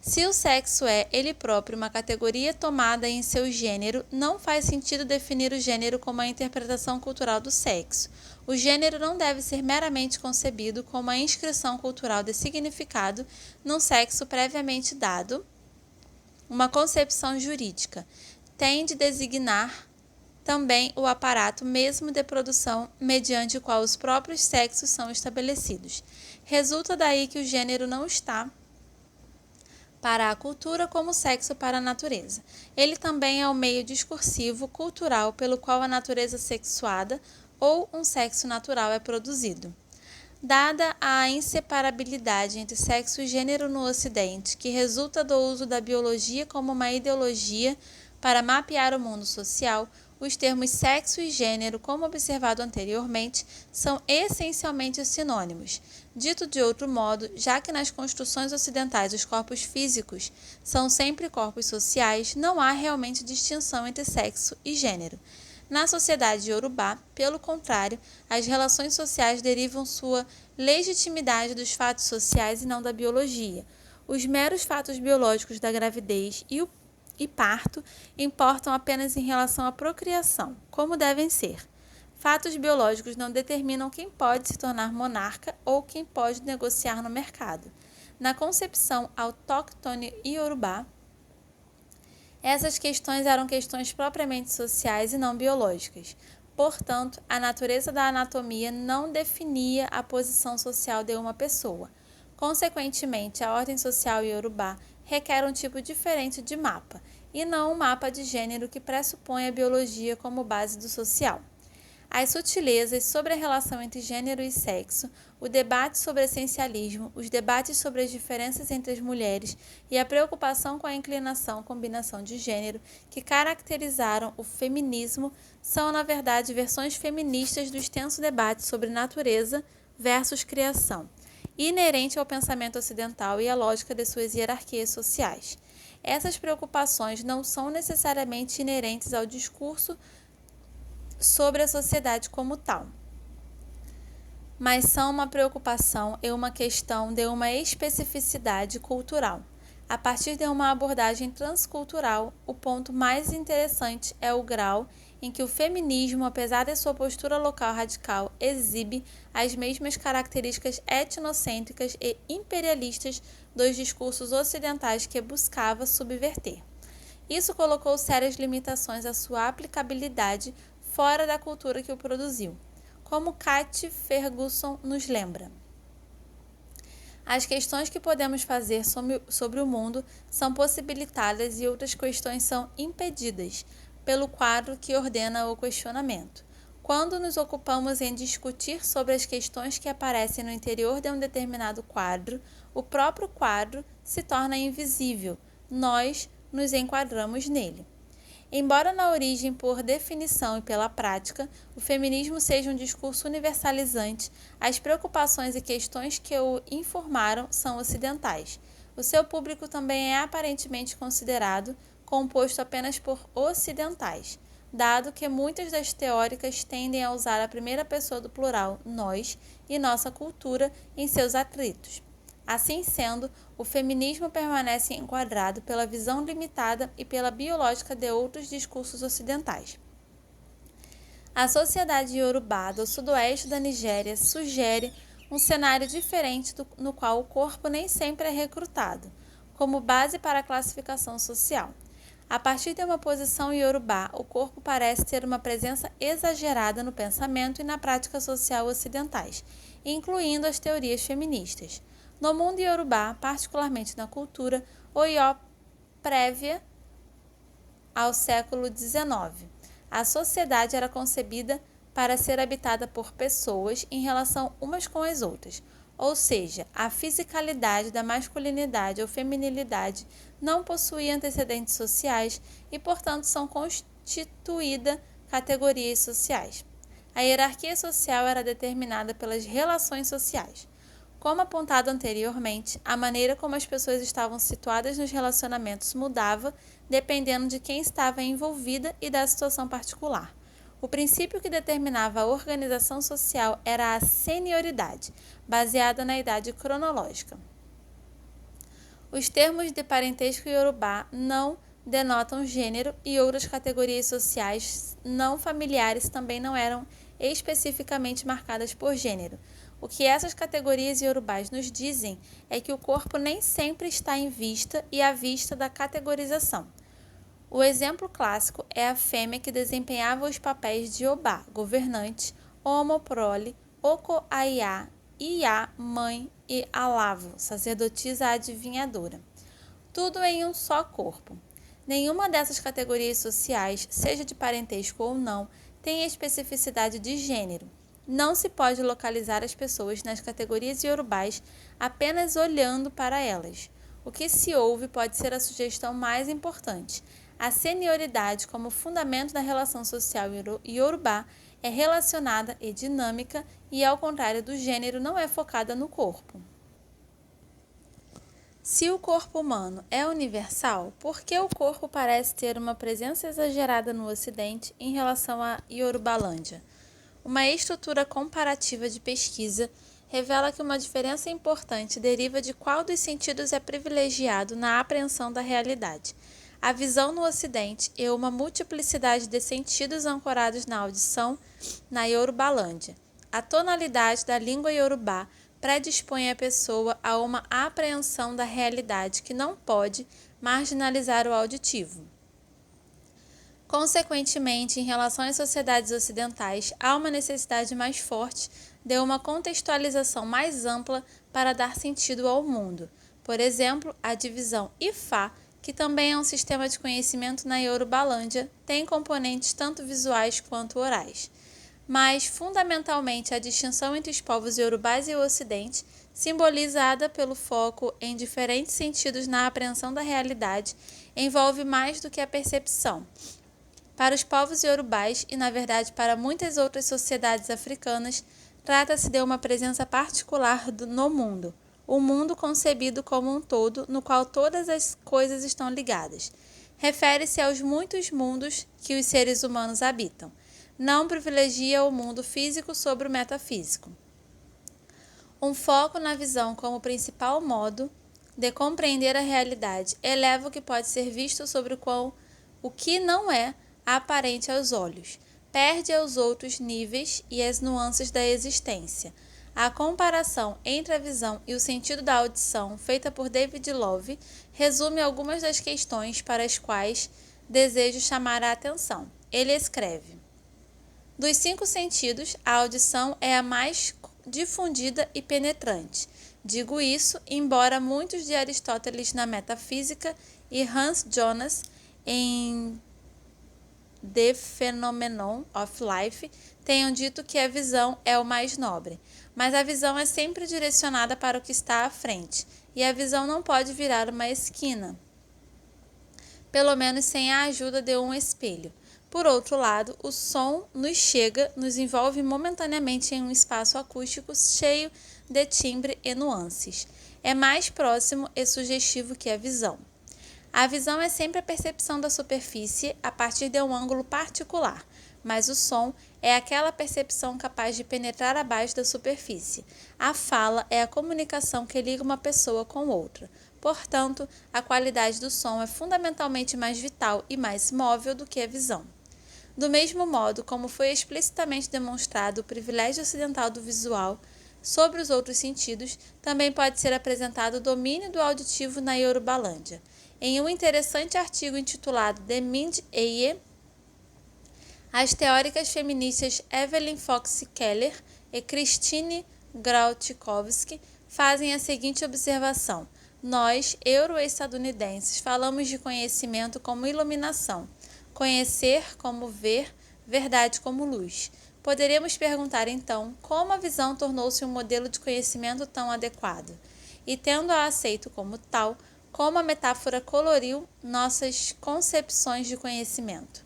Se o sexo é, ele próprio, uma categoria tomada em seu gênero, não faz sentido definir o gênero como a interpretação cultural do sexo. O gênero não deve ser meramente concebido como a inscrição cultural de significado num sexo previamente dado. Uma concepção jurídica tem de designar também o aparato mesmo de produção mediante o qual os próprios sexos são estabelecidos. Resulta daí que o gênero não está para a cultura como o sexo para a natureza. Ele também é o meio discursivo cultural pelo qual a natureza sexuada ou um sexo natural é produzido. Dada a inseparabilidade entre sexo e gênero no Ocidente, que resulta do uso da biologia como uma ideologia para mapear o mundo social, os termos sexo e gênero, como observado anteriormente, são essencialmente sinônimos. Dito de outro modo, já que nas construções ocidentais os corpos físicos são sempre corpos sociais, não há realmente distinção entre sexo e gênero. Na sociedade iorubá, pelo contrário, as relações sociais derivam sua legitimidade dos fatos sociais e não da biologia. Os meros fatos biológicos da gravidez e parto importam apenas em relação à procriação, como devem ser. Fatos biológicos não determinam quem pode se tornar monarca ou quem pode negociar no mercado. Na concepção autóctone iorubá, essas questões eram questões propriamente sociais e não biológicas. Portanto, a natureza da anatomia não definia a posição social de uma pessoa. Consequentemente, a ordem social iorubá requer um tipo diferente de mapa, e não um mapa de gênero que pressupõe a biologia como base do social. As sutilezas sobre a relação entre gênero e sexo, o debate sobre essencialismo, os debates sobre as diferenças entre as mulheres e a preocupação com a combinação de gênero que caracterizaram o feminismo são, na verdade, versões feministas do extenso debate sobre natureza versus criação, inerente ao pensamento ocidental e à lógica de suas hierarquias sociais. Essas preocupações não são necessariamente inerentes ao discurso sobre a sociedade como tal, mas são uma preocupação e uma questão de uma especificidade cultural. A partir de uma abordagem transcultural, o ponto mais interessante é o grau em que o feminismo, apesar de sua postura local radical, exibe as mesmas características etnocêntricas e imperialistas dos discursos ocidentais que buscava subverter. Isso colocou sérias limitações à sua aplicabilidade fora da cultura que o produziu, como Kate Ferguson nos lembra. As questões que podemos fazer sobre o mundo são possibilitadas e outras questões são impedidas pelo quadro que ordena o questionamento. Quando nos ocupamos em discutir sobre as questões que aparecem no interior de um determinado quadro, o próprio quadro se torna invisível, nós nos enquadramos nele. Embora na origem, por definição e pela prática, o feminismo seja um discurso universalizante, as preocupações e questões que o informaram são ocidentais. O seu público também é aparentemente considerado composto apenas por ocidentais, dado que muitas das teóricas tendem a usar a primeira pessoa do plural, nós, e nossa cultura em seus atritos. Assim sendo, o feminismo permanece enquadrado pela visão limitada e pela biológica de outros discursos ocidentais. A sociedade iorubá do sudoeste da Nigéria sugere um cenário diferente no qual o corpo nem sempre é recrutado, como base para a classificação social. A partir de uma posição iorubá, o corpo parece ter uma presença exagerada no pensamento e na prática social ocidentais, incluindo as teorias feministas. No mundo iorubá, particularmente na cultura Oió prévia ao século XIX, a sociedade era concebida para ser habitada por pessoas em relação umas com as outras, ou seja, a fisicalidade da masculinidade ou feminilidade não possuía antecedentes sociais e, portanto, são constituídas categorias sociais. A hierarquia social era determinada pelas relações sociais. Como apontado anteriormente, a maneira como as pessoas estavam situadas nos relacionamentos mudava dependendo de quem estava envolvida e da situação particular. O princípio que determinava a organização social era a senioridade, baseada na idade cronológica. Os termos de parentesco iorubá não denotam gênero e outras categorias sociais não familiares também não eram especificamente marcadas por gênero. O que essas categorias iorubás nos dizem é que o corpo nem sempre está em vista e à vista da categorização. O exemplo clássico é a fêmea que desempenhava os papéis de Obá, governante, Homo prole, Oko Aiá, Iá, mãe e Alavo, sacerdotisa adivinhadora. Tudo em um só corpo. Nenhuma dessas categorias sociais, seja de parentesco ou não, tem especificidade de gênero. Não se pode localizar as pessoas nas categorias iorubás apenas olhando para elas. O que se ouve pode ser a sugestão mais importante. A senioridade, como fundamento da relação social iorubá, é relacionada e dinâmica e, ao contrário do gênero, não é focada no corpo. Se o corpo humano é universal, por que o corpo parece ter uma presença exagerada no Ocidente em relação à Yorubalândia? Uma estrutura comparativa de pesquisa revela que uma diferença importante deriva de qual dos sentidos é privilegiado na apreensão da realidade. A visão no Ocidente e uma multiplicidade de sentidos ancorados na audição na Yorubalândia. A tonalidade da língua iorubá predispõe a pessoa a uma apreensão da realidade que não pode marginalizar o auditivo. Consequentemente, em relação às sociedades ocidentais, há uma necessidade mais forte de uma contextualização mais ampla para dar sentido ao mundo. Por exemplo, a divisão Ifá, que também é um sistema de conhecimento na Yorubalândia, tem componentes tanto visuais quanto orais. Mas, fundamentalmente, a distinção entre os povos iorubás e o Ocidente, simbolizada pelo foco em diferentes sentidos na apreensão da realidade, envolve mais do que a percepção. Para os povos iorubás e, na verdade, para muitas outras sociedades africanas, trata-se de uma presença particular no mundo, o mundo concebido como um todo, no qual todas as coisas estão ligadas. Refere-se aos muitos mundos que os seres humanos habitam. Não privilegia o mundo físico sobre o metafísico. Um foco na visão como principal modo de compreender a realidade eleva o que pode ser visto sobre o que não é aparente aos olhos, perde aos outros níveis e as nuances da existência. A comparação entre a visão e o sentido da audição, feita por David Love, resume algumas das questões para as quais desejo chamar a atenção. Ele escreve: dos 5 sentidos, a audição é a mais difundida e penetrante. Digo isso, embora muitos de Aristóteles na Metafísica e Hans Jonas em The Phenomenon of Life tenham dito que a visão é o mais nobre. Mas a visão é sempre direcionada para o que está à frente, e a visão não pode virar uma esquina, pelo menos sem a ajuda de um espelho. Por outro lado, o som nos chega, nos envolve momentaneamente em um espaço acústico cheio de timbre e nuances. É mais próximo e sugestivo que a visão. A visão é sempre a percepção da superfície a partir de um ângulo particular, mas o som é aquela percepção capaz de penetrar abaixo da superfície. A fala é a comunicação que liga uma pessoa com outra. Portanto, a qualidade do som é fundamentalmente mais vital e mais móvel do que a visão. Do mesmo modo como foi explicitamente demonstrado o privilégio ocidental do visual sobre os outros sentidos, também pode ser apresentado o domínio do auditivo na Yorubalândia. Em um interessante artigo intitulado The Mind Eye, as teóricas feministas Evelyn Fox Keller e Christine Grautkowski fazem a seguinte observação: nós, euro-estadunidenses, falamos de conhecimento como iluminação, conhecer como ver, verdade como luz. Poderíamos perguntar então como a visão tornou-se um modelo de conhecimento tão adequado, e tendo-a aceito como tal, como a metáfora coloriu nossas concepções de conhecimento.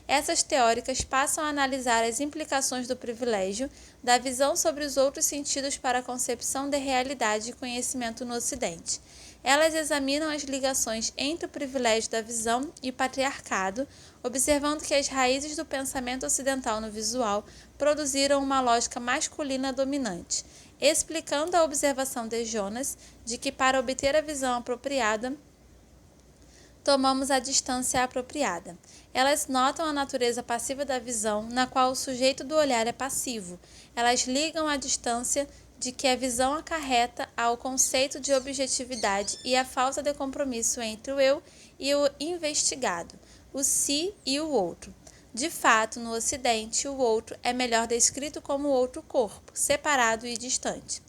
Essas teóricas passam a analisar as implicações do privilégio da visão sobre os outros sentidos para a concepção de realidade e conhecimento no Ocidente. Elas examinam as ligações entre o privilégio da visão e o patriarcado, observando que as raízes do pensamento ocidental no visual produziram uma lógica masculina dominante. explicando a observação de Jonas de que para obter a visão apropriada, tomamos a distância apropriada. Elas notam a natureza passiva da visão, na qual o sujeito do olhar é passivo. Elas ligam a distância de que a visão acarreta ao conceito de objetividade e a falta de compromisso entre o eu e o investigado, o si e o outro. De fato, no Ocidente, o outro é melhor descrito como outro corpo, separado e distante.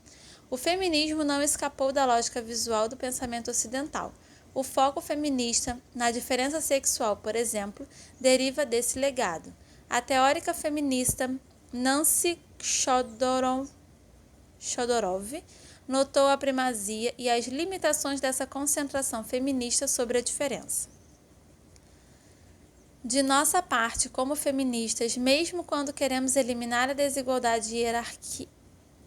O feminismo não escapou da lógica visual do pensamento ocidental. O foco feminista na diferença sexual, por exemplo, deriva desse legado. A teórica feminista Nancy Chodorov notou a primazia e as limitações dessa concentração feminista sobre a diferença. De nossa parte, como feministas, mesmo quando queremos eliminar a desigualdade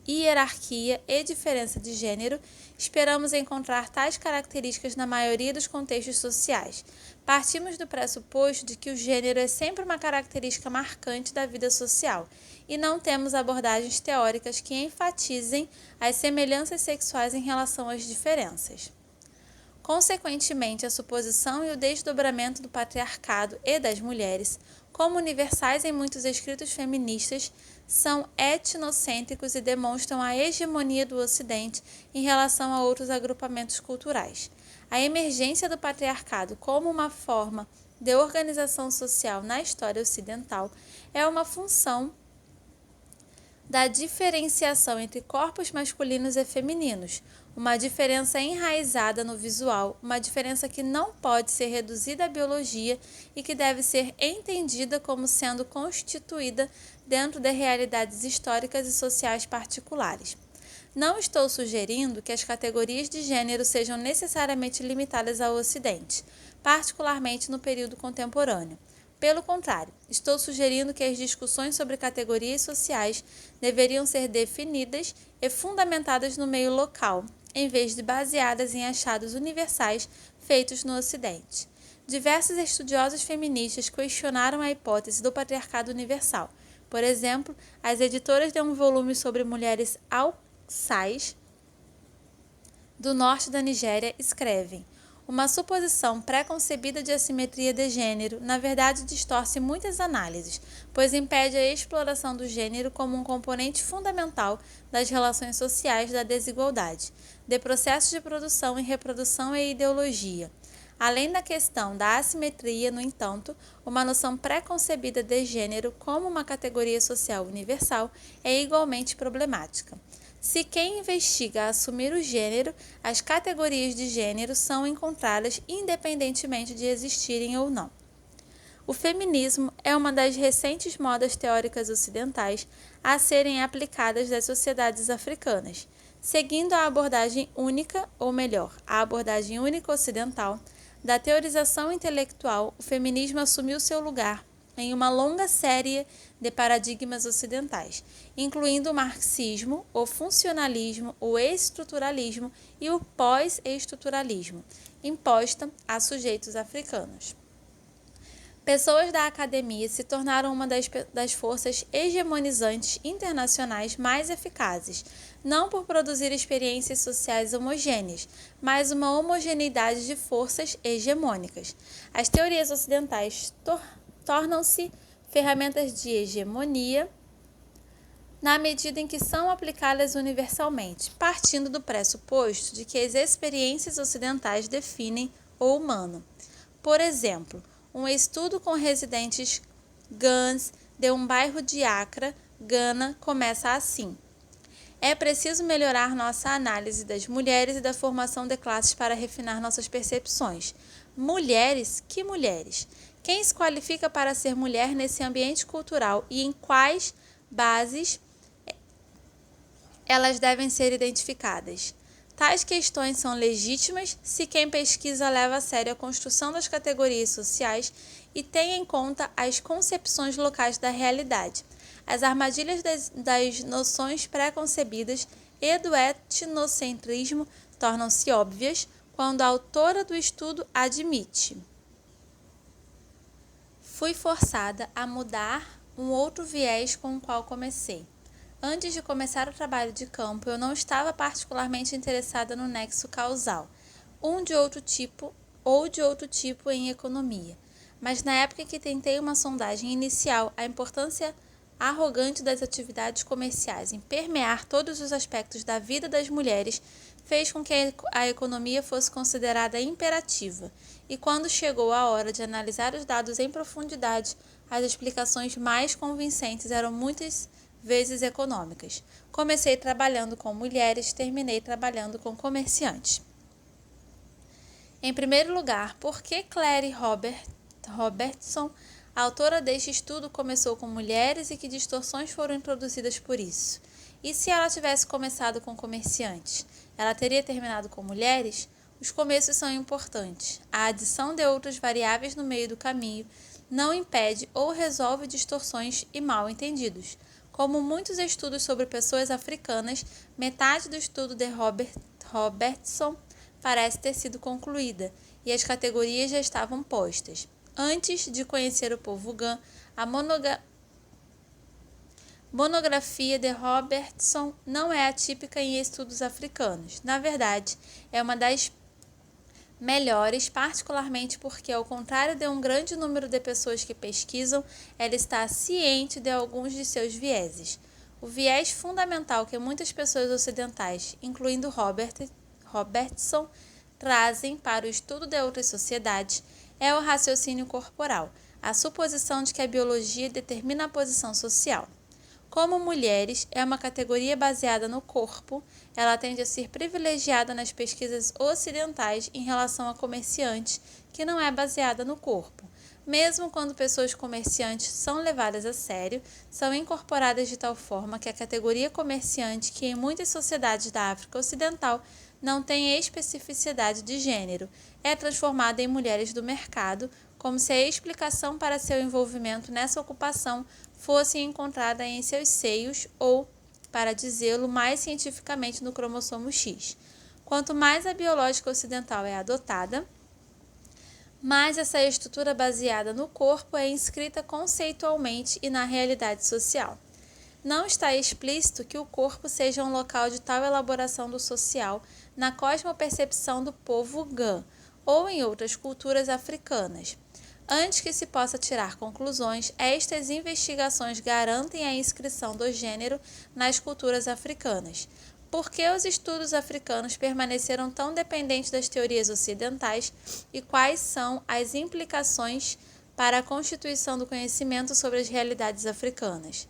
hierarquia e diferença de gênero, esperamos encontrar tais características na maioria dos contextos sociais. Partimos do pressuposto de que o gênero é sempre uma característica marcante da vida social e não temos abordagens teóricas que enfatizem as semelhanças sexuais em relação às diferenças. Consequentemente, a suposição e o desdobramento do patriarcado e das mulheres, como universais em muitos escritos feministas, são etnocêntricos e demonstram a hegemonia do Ocidente em relação a outros agrupamentos culturais. A emergência do patriarcado como uma forma de organização social na história ocidental é uma função da diferenciação entre corpos masculinos e femininos, uma diferença enraizada no visual, uma diferença que não pode ser reduzida à biologia e que deve ser entendida como sendo constituída dentro de realidades históricas e sociais particulares. Não estou sugerindo que as categorias de gênero sejam necessariamente limitadas ao Ocidente, particularmente no período contemporâneo. Pelo contrário, estou sugerindo que as discussões sobre categorias sociais deveriam ser definidas e fundamentadas no meio local, em vez de baseadas em achados universais feitos no Ocidente. Diversos estudiosos feministas questionaram a hipótese do patriarcado universal. Por exemplo, as editoras de um volume sobre mulheres alçais do norte da Nigéria escrevem: uma suposição pré-concebida de assimetria de gênero, na verdade, distorce muitas análises, pois impede a exploração do gênero como um componente fundamental das relações sociais da desigualdade, de processos de produção e reprodução e ideologia. Além da questão da assimetria, no entanto, uma noção pré-concebida de gênero como uma categoria social universal é igualmente problemática. Se quem investiga assumir o gênero, as categorias de gênero são encontradas independentemente de existirem ou não. O feminismo é uma das recentes modas teóricas ocidentais a serem aplicadas das sociedades africanas. Seguindo a abordagem única, ou melhor, a abordagem única ocidental, da teorização intelectual, o feminismo assumiu seu lugar em uma longa série de paradigmas ocidentais, incluindo o marxismo, o funcionalismo, o estruturalismo e o pós-estruturalismo, imposta a sujeitos africanos. Pessoas da academia se tornaram uma das forças hegemonizantes internacionais mais eficazes, não por produzir experiências sociais homogêneas, mas uma homogeneidade de forças hegemônicas. As teorias ocidentais tornam-se ferramentas de hegemonia na medida em que são aplicadas universalmente, partindo do pressuposto de que as experiências ocidentais definem o humano. Por exemplo, um estudo com residentes gans de um bairro de Accra, Gana, começa assim: é preciso melhorar nossa análise das mulheres e da formação de classes para refinar nossas percepções. Mulheres? Que mulheres? Quem se qualifica para ser mulher nesse ambiente cultural e em quais bases elas devem ser identificadas? Tais questões são legítimas se quem pesquisa leva a sério a construção das categorias sociais e tem em conta as concepções locais da realidade. As armadilhas das noções pré-concebidas e do etnocentrismo tornam-se óbvias quando a autora do estudo admite: fui forçada a mudar um outro viés com o qual comecei. Antes de começar o trabalho de campo, eu não estava particularmente interessada no nexo causal, de outro tipo ou de outro tipo em economia. Mas na época em que tentei uma sondagem inicial, a importância arrogante das atividades comerciais em permear todos os aspectos da vida das mulheres fez com que a economia fosse considerada imperativa, e quando chegou a hora de analisar os dados em profundidade, as explicações mais convincentes eram muitas vezes econômicas. Comecei trabalhando com mulheres, terminei trabalhando com comerciantes. Em primeiro lugar, por que Claire Robertson, a autora deste estudo, começou com mulheres e que distorções foram introduzidas por isso? E se ela tivesse começado com comerciantes, ela teria terminado com mulheres? Os começos são importantes. A adição de outras variáveis no meio do caminho não impede ou resolve distorções e mal-entendidos. Como muitos estudos sobre pessoas africanas, metade do estudo de Robertson parece ter sido concluída, e as categorias já estavam postas. Antes de conhecer o povo Gan, a monografia de Robertson não é atípica em estudos africanos. Na verdade, é uma das melhores, particularmente porque, ao contrário de um grande número de pessoas que pesquisam, ela está ciente de alguns de seus vieses. O viés fundamental que muitas pessoas ocidentais, incluindo Robertson, trazem para o estudo de outras sociedades é o raciocínio corporal, a suposição de que a biologia determina a posição social. Como mulheres é uma categoria baseada no corpo, ela tende a ser privilegiada nas pesquisas ocidentais em relação a comerciantes, que não é baseada no corpo. Mesmo quando pessoas comerciantes são levadas a sério, são incorporadas de tal forma que a categoria comerciante, que em muitas sociedades da África Ocidental não tem especificidade de gênero, é transformada em mulheres do mercado, como se a explicação para seu envolvimento nessa ocupação fosse encontrada em seus seios ou, para dizê-lo mais cientificamente, no cromossomo X. Quanto mais a biológica ocidental é adotada, mais essa estrutura baseada no corpo é inscrita conceitualmente e na realidade social. Não está explícito que o corpo seja um local de tal elaboração do social na cosmopercepção do povo Gan ou em outras culturas africanas. Antes que se possa tirar conclusões, estas investigações garantem a inscrição do gênero nas culturas africanas. Por que os estudos africanos permaneceram tão dependentes das teorias ocidentais e quais são as implicações para a constituição do conhecimento sobre as realidades africanas?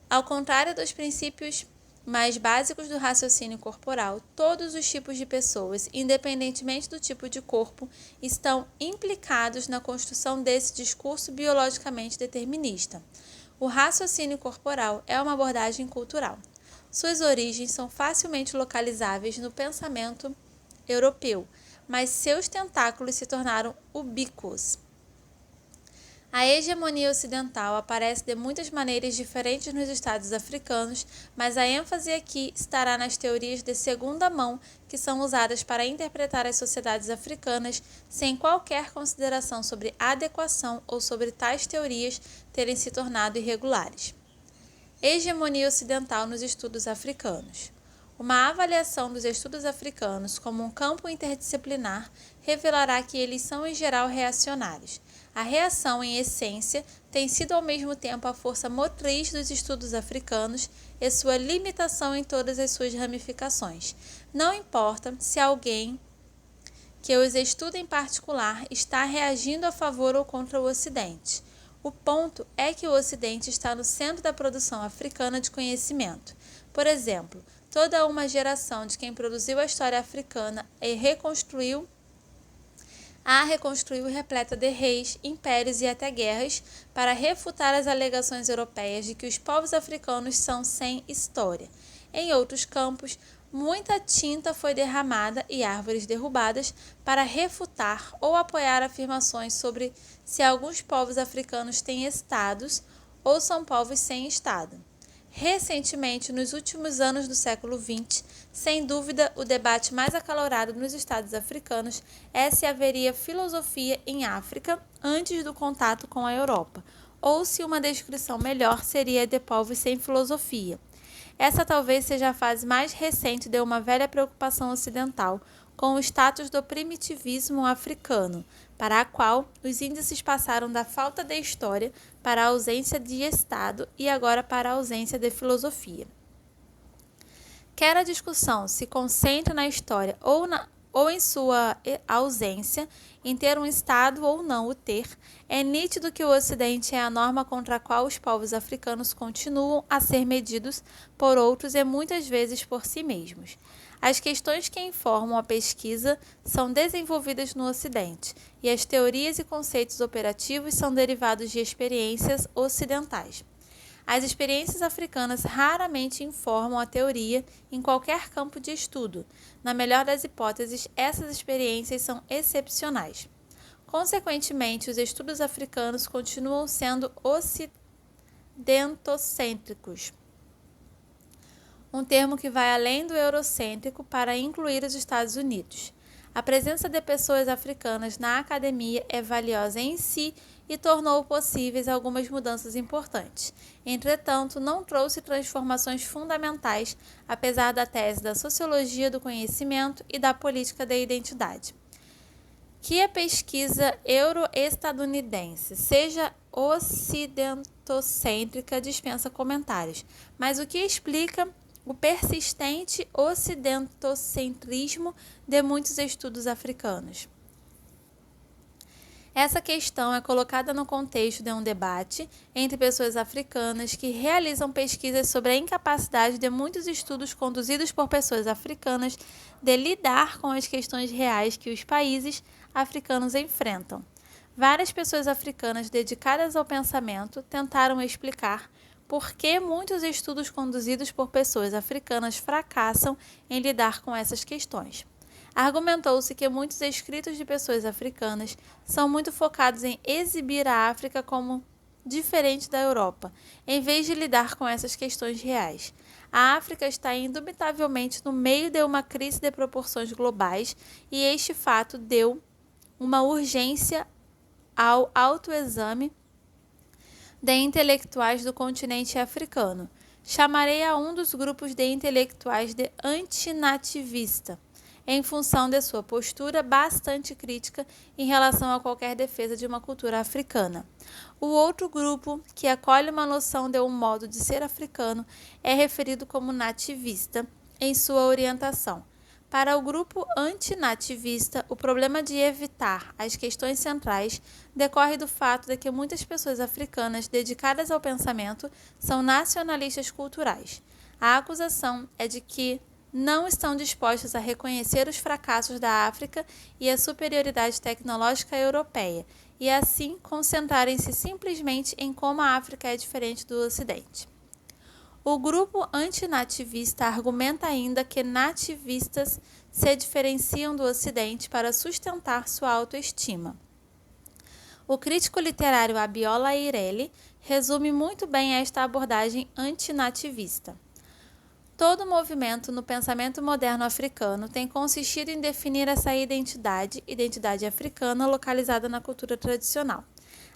Ao contrário dos princípios mais básicos do raciocínio corporal, todos os tipos de pessoas, independentemente do tipo de corpo, estão implicados na construção desse discurso biologicamente determinista. O raciocínio corporal é uma abordagem cultural. Suas origens são facilmente localizáveis no pensamento europeu, mas seus tentáculos se tornaram ubíquos. A hegemonia ocidental aparece de muitas maneiras diferentes nos estados africanos, mas a ênfase aqui estará nas teorias de segunda mão que são usadas para interpretar as sociedades africanas, sem qualquer consideração sobre adequação ou sobre tais teorias terem se tornado irregulares. Hegemonia ocidental nos estudos africanos. Uma avaliação dos estudos africanos como um campo interdisciplinar revelará que eles são em geral reacionários. A reação, em essência, tem sido ao mesmo tempo a força motriz dos estudos africanos e sua limitação em todas as suas ramificações. Não importa se alguém que os estuda em particular está reagindo a favor ou contra o Ocidente. O ponto é que o Ocidente está no centro da produção africana de conhecimento. Por exemplo, toda uma geração de quem produziu a história africana e reconstruiu repleta de reis, impérios e até guerras para refutar as alegações europeias de que os povos africanos são sem história. Em outros campos, muita tinta foi derramada e árvores derrubadas para refutar ou apoiar afirmações sobre se alguns povos africanos têm estados ou são povos sem estado. Recentemente, nos últimos anos do século XX, sem dúvida, o debate mais acalorado nos estados africanos é se haveria filosofia em África antes do contato com a Europa, ou se uma descrição melhor seria de povos sem filosofia. Essa talvez seja a fase mais recente de uma velha preocupação ocidental com o status do primitivismo africano, para a qual os índices passaram da falta de história para a ausência de Estado e agora para a ausência de filosofia. Quer a discussão se concentre na história ou em sua ausência, em ter um Estado ou não o ter, é nítido que o Ocidente é a norma contra a qual os povos africanos continuam a ser medidos por outros e muitas vezes por si mesmos. As questões que informam a pesquisa são desenvolvidas no Ocidente, e as teorias e conceitos operativos são derivados de experiências ocidentais. As experiências africanas raramente informam a teoria em qualquer campo de estudo. Na melhor das hipóteses, essas experiências são excepcionais. Consequentemente, os estudos africanos continuam sendo ocidentocêntricos, um termo que vai além do eurocêntrico para incluir os Estados Unidos. A presença de pessoas africanas na academia é valiosa em si e tornou possíveis algumas mudanças importantes. Entretanto, não trouxe transformações fundamentais, apesar da tese da sociologia do conhecimento e da política da identidade. Que a pesquisa euro-estadunidense seja ocidentocêntrica dispensa comentários, mas o que explica o persistente ocidentocentrismo de muitos estudos africanos? Essa questão é colocada no contexto de um debate entre pessoas africanas que realizam pesquisas sobre a incapacidade de muitos estudos conduzidos por pessoas africanas de lidar com as questões reais que os países africanos enfrentam. Várias pessoas africanas dedicadas ao pensamento tentaram explicar por que muitos estudos conduzidos por pessoas africanas fracassam em lidar com essas questões. Argumentou-se que muitos escritos de pessoas africanas são muito focados em exibir a África como diferente da Europa, em vez de lidar com essas questões reais. A África está indubitavelmente no meio de uma crise de proporções globais e este fato deu uma urgência ao autoexame de intelectuais do continente africano. Chamarei a um dos grupos de intelectuais de antinativista, em função de sua postura bastante crítica em relação a qualquer defesa de uma cultura africana. O outro grupo, que acolhe uma noção de um modo de ser africano, é referido como nativista em sua orientação. Para o grupo antinativista, o problema de evitar as questões centrais decorre do fato de que muitas pessoas africanas dedicadas ao pensamento são nacionalistas culturais. A acusação é de que não estão dispostos a reconhecer os fracassos da África e a superioridade tecnológica europeia, e assim concentrarem-se simplesmente em como a África é diferente do Ocidente. O grupo antinativista argumenta ainda que nativistas se diferenciam do Ocidente para sustentar sua autoestima. O crítico literário Abiola Eireli resume muito bem esta abordagem antinativista. Todo movimento no pensamento moderno africano tem consistido em definir essa identidade africana localizada na cultura tradicional.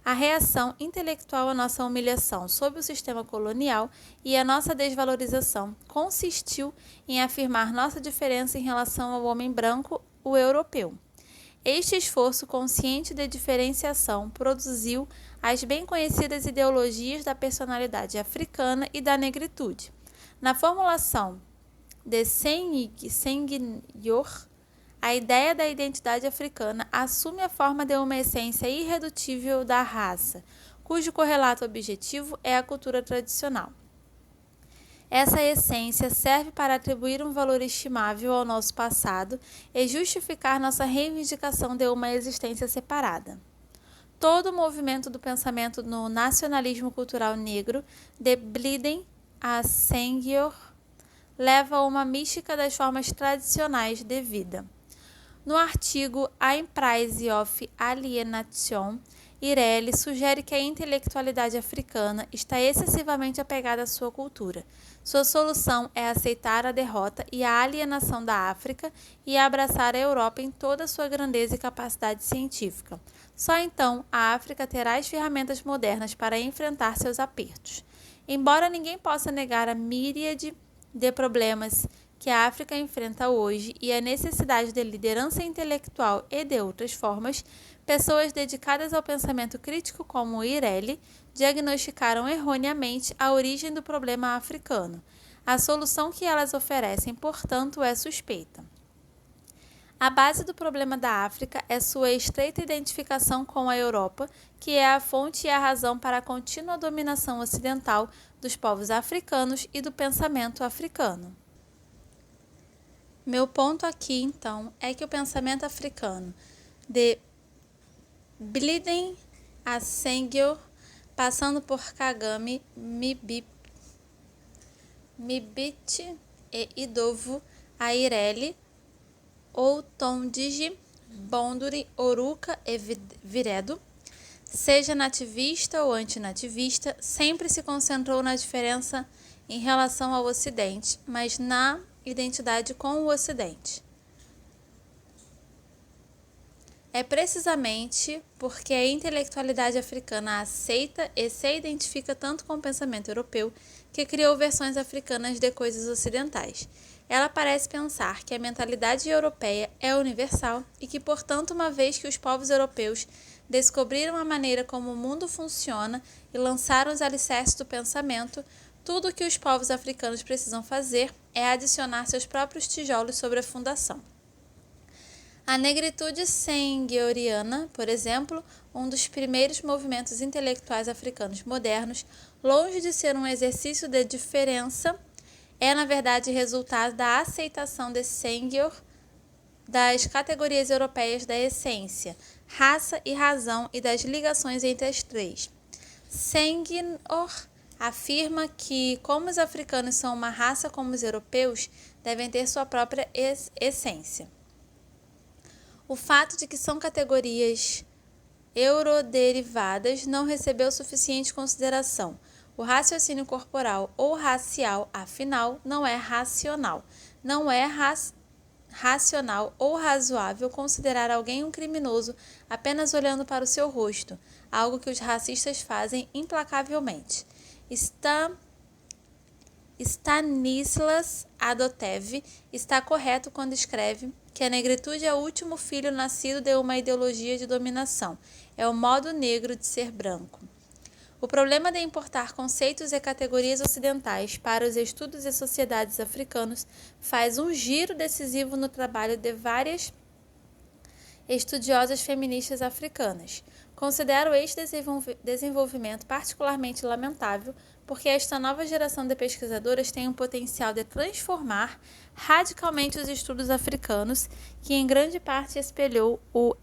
A reação intelectual à nossa humilhação sob o sistema colonial e à nossa desvalorização consistiu em afirmar nossa diferença em relação ao homem branco, o europeu. Este esforço consciente de diferenciação produziu as bem conhecidas ideologias da personalidade africana e da negritude. Na formulação de Senghor, a ideia da identidade africana assume a forma de uma essência irredutível da raça, cujo correlato objetivo é a cultura tradicional. Essa essência serve para atribuir um valor estimável ao nosso passado e justificar nossa reivindicação de uma existência separada. Todo o movimento do pensamento no nacionalismo cultural negro, de Bliden a Senghor, leva a uma mística das formas tradicionais de vida. No artigo A Emprise of Alienation, Eireli sugere que a intelectualidade africana está excessivamente apegada à sua cultura. Sua solução é aceitar a derrota e a alienação da África e abraçar a Europa em toda a sua grandeza e capacidade científica. Só então a África terá as ferramentas modernas para enfrentar seus apertos. Embora ninguém possa negar a miríade de problemas que a África enfrenta hoje e a necessidade de liderança intelectual e de outras formas, pessoas dedicadas ao pensamento crítico como Ireli diagnosticaram erroneamente a origem do problema africano. A solução que elas oferecem, portanto, é suspeita. A base do problema da África é sua estreita identificação com a Europa, que é a fonte e a razão para a contínua dominação ocidental dos povos africanos e do pensamento africano. Meu ponto aqui, então, é que o pensamento africano, de Bliden a Senghor, passando por Kagame, Mibiti e Idowu a Ireli, Outondiji, Bonduri, Oruka e Viredo, seja nativista ou antinativista, sempre se concentrou na diferença em relação ao Ocidente, mas na identidade com o Ocidente. É precisamente porque a intelectualidade africana aceita e se identifica tanto com o pensamento europeu que criou versões africanas de coisas ocidentais. Ela parece pensar que a mentalidade europeia é universal e que, portanto, uma vez que os povos europeus descobriram a maneira como o mundo funciona e lançaram os alicerces do pensamento, tudo o que os povos africanos precisam fazer é adicionar seus próprios tijolos sobre a fundação. A negritude senghoriana, por exemplo, um dos primeiros movimentos intelectuais africanos modernos, longe de ser um exercício de diferença, é na verdade resultado da aceitação de Senghor das categorias europeias da essência, raça e razão e das ligações entre as três. Senghor afirma que, como os africanos são uma raça como os europeus, devem ter sua própria essência. O fato de que são categorias euroderivadas não recebeu suficiente consideração. O raciocínio corporal ou racial, afinal, não é racional. Não é racional ou razoável considerar alguém um criminoso apenas olhando para o seu rosto, algo que os racistas fazem implacavelmente. Stanislas Adotev está correto quando escreve que a negritude é o último filho nascido de uma ideologia de dominação. É o modo negro de ser branco. O problema de importar conceitos e categorias ocidentais para os estudos e sociedades africanos faz um giro decisivo no trabalho de várias estudiosas feministas africanas. Considero este desenvolvimento particularmente lamentável, porque esta nova geração de pesquisadoras tem o potencial de transformar radicalmente os estudos africanos, que em grande parte espelhou o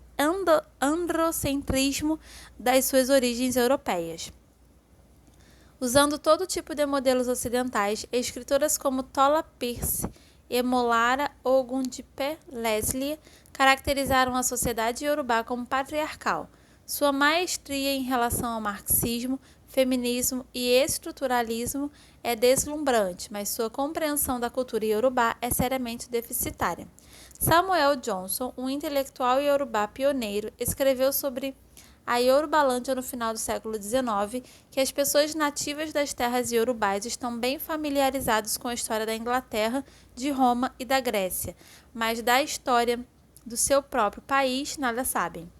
androcentrismo das suas origens europeias. Usando todo tipo de modelos ocidentais, escritoras como Tola Pierce e Molara Ogundipe Leslie caracterizaram a sociedade iorubá como patriarcal. Sua maestria em relação ao marxismo, feminismo e estruturalismo é deslumbrante, mas sua compreensão da cultura iorubá é seriamente deficitária. Samuel Johnson, um intelectual iorubá pioneiro, escreveu sobre a Yorubalândia no final do século XIX, que as pessoas nativas das terras iorubás estão bem familiarizados com a história da Inglaterra, de Roma e da Grécia, mas da história do seu próprio país nada sabem.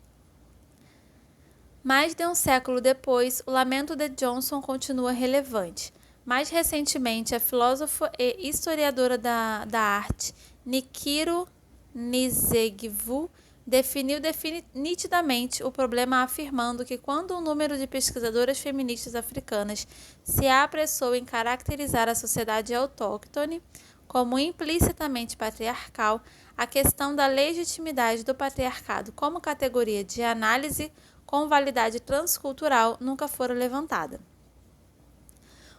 Mais de um século depois, o lamento de Johnson continua relevante. Mais recentemente, a filósofa e historiadora da arte Nkiru Nzegwu definiu nitidamente o problema afirmando que quando um número de pesquisadoras feministas africanas se apressou em caracterizar a sociedade autóctone como implicitamente patriarcal, a questão da legitimidade do patriarcado como categoria de análise com validade transcultural nunca fora levantada.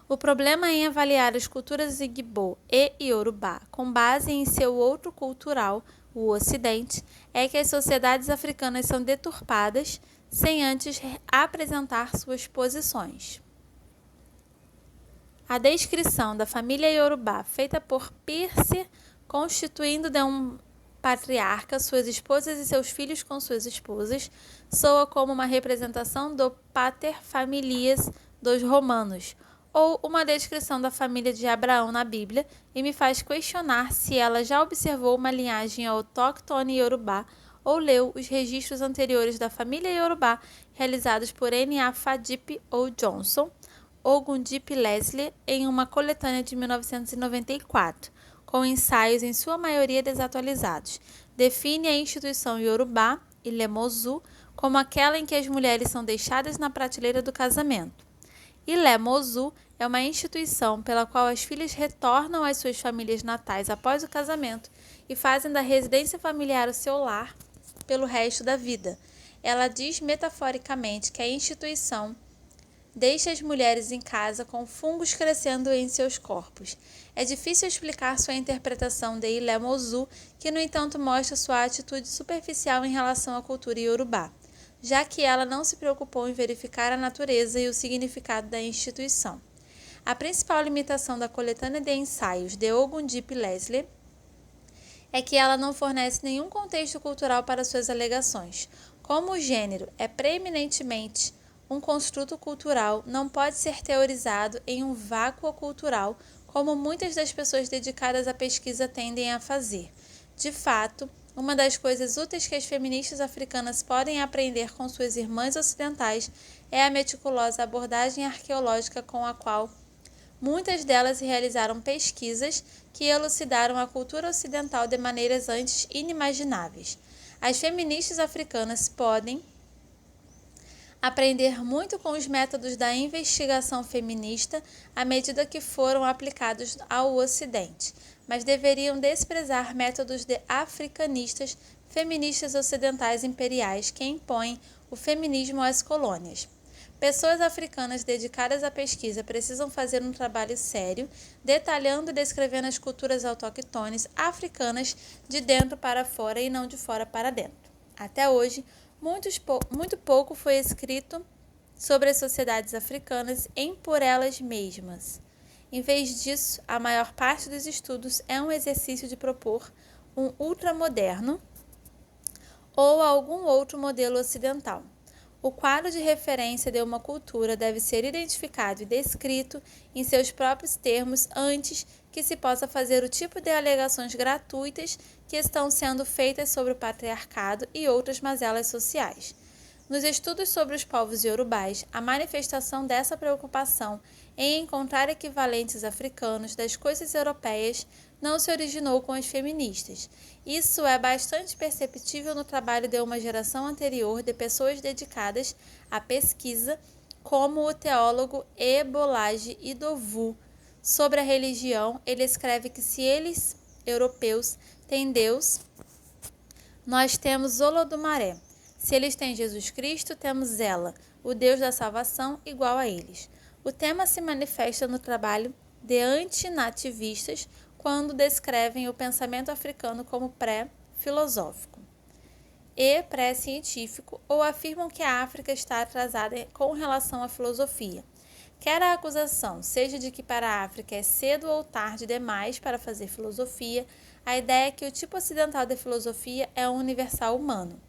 O problema em avaliar as culturas Igbo e Yorubá com base em seu outro cultural, o Ocidente, é que as sociedades africanas são deturpadas sem antes apresentar suas posições. A descrição da família Yorubá feita por Pierce, constituindo de um patriarca, suas esposas e seus filhos com suas esposas, soa como uma representação do pater familias dos romanos, ou uma descrição da família de Abraão na Bíblia e me faz questionar se ela já observou uma linhagem autóctone iorubá ou leu os registros anteriores da família iorubá realizados por N.A. Fadip ou Johnson ou Gundip Leslie em uma coletânea de 1994, com ensaios em sua maioria desatualizados. Define a instituição iorubá, Ilemozu, como aquela em que as mulheres são deixadas na prateleira do casamento. Ilemozu é uma instituição pela qual as filhas retornam às suas famílias natais após o casamento e fazem da residência familiar o seu lar pelo resto da vida. Ela diz metaforicamente que a instituição deixa as mulheres em casa com fungos crescendo em seus corpos. É difícil explicar sua interpretação de Ilemozu, que no entanto mostra sua atitude superficial em relação à cultura iorubá, já que ela não se preocupou em verificar a natureza e o significado da instituição. A principal limitação da coletânea de ensaios de Ogundip Leslie é que ela não fornece nenhum contexto cultural para suas alegações. Como o gênero é preeminentemente um construto cultural, não pode ser teorizado em um vácuo cultural, como muitas das pessoas dedicadas à pesquisa tendem a fazer. De fato, uma das coisas úteis que as feministas africanas podem aprender com suas irmãs ocidentais é a meticulosa abordagem arqueológica com a qual muitas delas realizaram pesquisas que elucidaram a cultura ocidental de maneiras antes inimagináveis. As feministas africanas podem aprender muito com os métodos da investigação feminista à medida que foram aplicados ao Ocidente, mas deveriam desprezar métodos de africanistas feministas ocidentais imperiais que impõem o feminismo às colônias. Pessoas africanas dedicadas à pesquisa precisam fazer um trabalho sério, detalhando e descrevendo as culturas autóctones africanas de dentro para fora e não de fora para dentro. Até hoje, muito pouco foi escrito sobre as sociedades africanas em por elas mesmas. Em vez disso, a maior parte dos estudos é um exercício de propor um ultramoderno ou algum outro modelo ocidental. O quadro de referência de uma cultura deve ser identificado e descrito em seus próprios termos antes que se possa fazer o tipo de alegações gratuitas que estão sendo feitas sobre o patriarcado e outras mazelas sociais. Nos estudos sobre os povos iorubais, a manifestação dessa preocupação em encontrar equivalentes africanos das coisas europeias não se originou com as feministas. Isso é bastante perceptível no trabalho de uma geração anterior de pessoas dedicadas à pesquisa, como o teólogo Ebolage Idowu. Sobre a religião, ele escreve que se eles, europeus, têm Deus, nós temos Olodumaré. Se eles têm Jesus Cristo, temos Ela, o Deus da salvação, igual a eles. O tema se manifesta no trabalho de antinativistas quando descrevem o pensamento africano como pré-filosófico e pré-científico ou afirmam que a África está atrasada com relação à filosofia. Quer a acusação seja de que para a África é cedo ou tarde demais para fazer filosofia, a ideia é que o tipo ocidental de filosofia é um universal humano.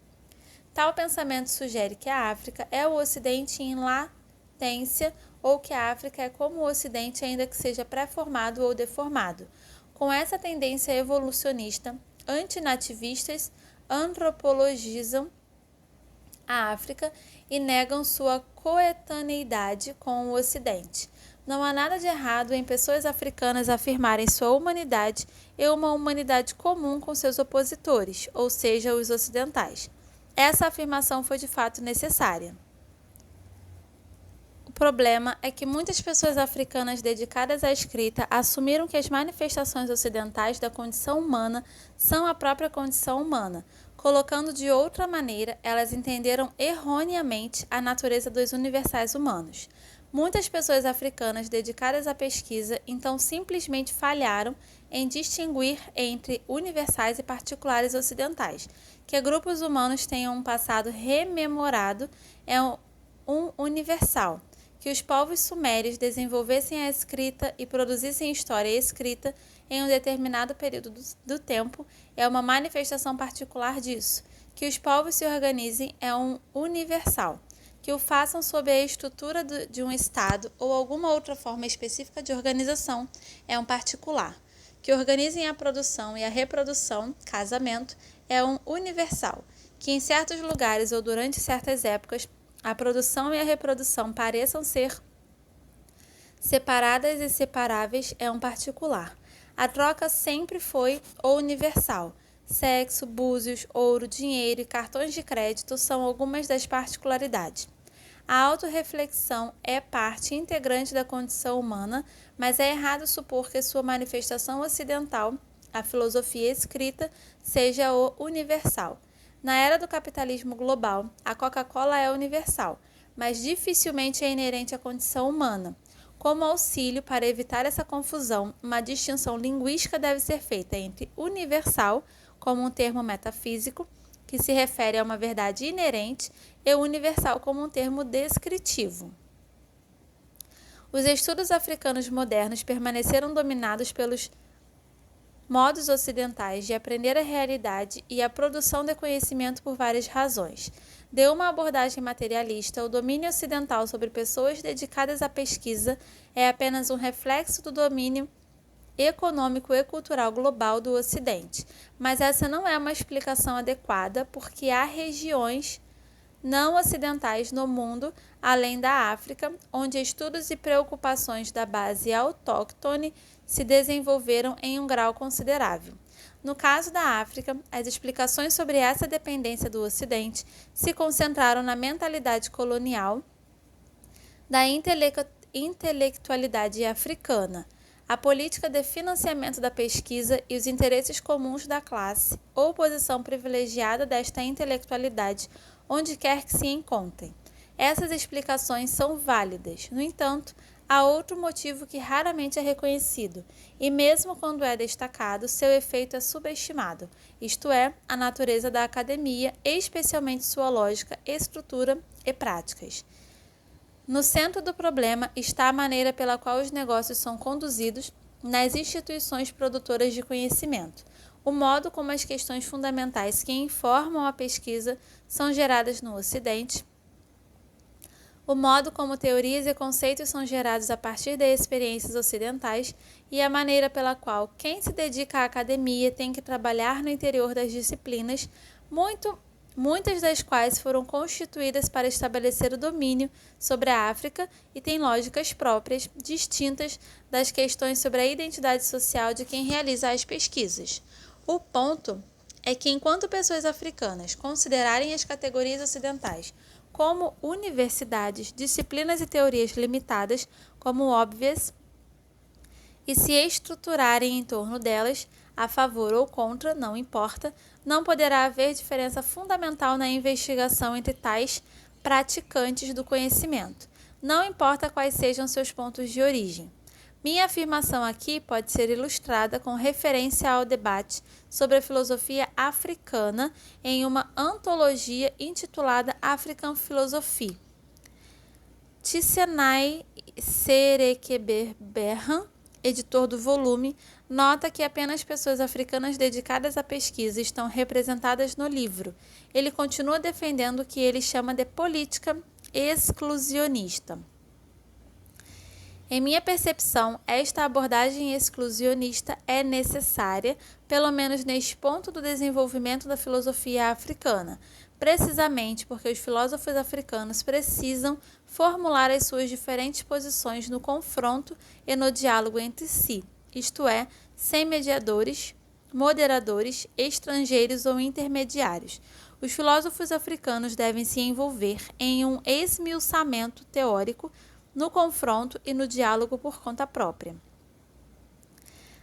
Tal pensamento sugere que a África é o Ocidente em latência ou que a África é como o Ocidente ainda que seja pré-formado ou deformado. Com essa tendência evolucionista, antinativistas antropologizam a África e negam sua coetaneidade com o Ocidente. Não há nada de errado em pessoas africanas afirmarem sua humanidade e uma humanidade comum com seus opositores, ou seja, os ocidentais. Essa afirmação foi de fato necessária. O problema é que muitas pessoas africanas dedicadas à escrita assumiram que as manifestações ocidentais da condição humana são a própria condição humana. Colocando de outra maneira, elas entenderam erroneamente a natureza dos universais humanos. Muitas pessoas africanas dedicadas à pesquisa então simplesmente falharam em distinguir entre universais e particulares ocidentais. Que grupos humanos tenham um passado rememorado é um universal. Que os povos sumérios desenvolvessem a escrita e produzissem história escrita em um determinado período do tempo é uma manifestação particular disso. Que os povos se organizem é um universal. que o façam sob a estrutura de um Estado ou alguma outra forma específica de organização é um particular. Que organizem a produção e a reprodução, casamento, é um universal. Que em certos lugares ou durante certas épocas, a produção e a reprodução pareçam ser separadas e separáveis é um particular. A troca sempre foi ou universal. Sexo, búzios, ouro, dinheiro e cartões de crédito são algumas das particularidades. A autorreflexão é parte integrante da condição humana, mas é errado supor que sua manifestação ocidental, a filosofia escrita, seja o universal. Na era do capitalismo global, a Coca-Cola é universal, mas dificilmente é inerente à condição humana. Como auxílio para evitar essa confusão, uma distinção linguística deve ser feita entre universal, como um termo metafísico, que se refere a uma verdade inerente, e universal como um termo descritivo. Os estudos africanos modernos permaneceram dominados pelos modos ocidentais de aprender a realidade e a produção de conhecimento por várias razões. De uma abordagem materialista, o domínio ocidental sobre pessoas dedicadas à pesquisa é apenas um reflexo do domínio econômico e cultural global do Ocidente, mas essa não é uma explicação adequada porque há regiões não ocidentais no mundo, além da África, onde estudos e preocupações da base autóctone se desenvolveram em um grau considerável. No caso da África, as explicações sobre essa dependência do Ocidente se concentraram na mentalidade colonial da intelectualidade africana, a política de financiamento da pesquisa e os interesses comuns da classe ou posição privilegiada desta intelectualidade, onde quer que se encontrem. Essas explicações são válidas. No entanto, há outro motivo que raramente é reconhecido, e mesmo quando é destacado, seu efeito é subestimado, isto é, a natureza da academia, especialmente sua lógica, estrutura e práticas. No centro do problema está a maneira pela qual os negócios são conduzidos nas instituições produtoras de conhecimento, o modo como as questões fundamentais que informam a pesquisa são geradas no Ocidente, o modo como teorias e conceitos são gerados a partir de experiências ocidentais e a maneira pela qual quem se dedica à academia tem que trabalhar no interior das disciplinas, muitas das quais foram constituídas para estabelecer o domínio sobre a África e têm lógicas próprias, distintas das questões sobre a identidade social de quem realiza as pesquisas. O ponto é que, enquanto pessoas africanas considerarem as categorias ocidentais como universidades, disciplinas e teorias limitadas, como óbvias, e se estruturarem em torno delas, a favor ou contra, não importa, não poderá haver diferença fundamental na investigação entre tais praticantes do conhecimento, não importa quais sejam seus pontos de origem. Minha afirmação aqui pode ser ilustrada com referência ao debate sobre a filosofia africana em uma antologia intitulada African Philosophy. Tissenay Serekebberhan, editor do volume, nota que apenas pessoas africanas dedicadas à pesquisa estão representadas no livro. Ele continua defendendo o que ele chama de política exclusionista. Em minha percepção, esta abordagem exclusionista é necessária, pelo menos neste ponto do desenvolvimento da filosofia africana, precisamente porque os filósofos africanos precisam formular as suas diferentes posições no confronto e no diálogo entre si, isto é, sem mediadores, moderadores, estrangeiros ou intermediários. Os filósofos africanos devem se envolver em um esmiuçamento teórico no confronto e no diálogo por conta própria.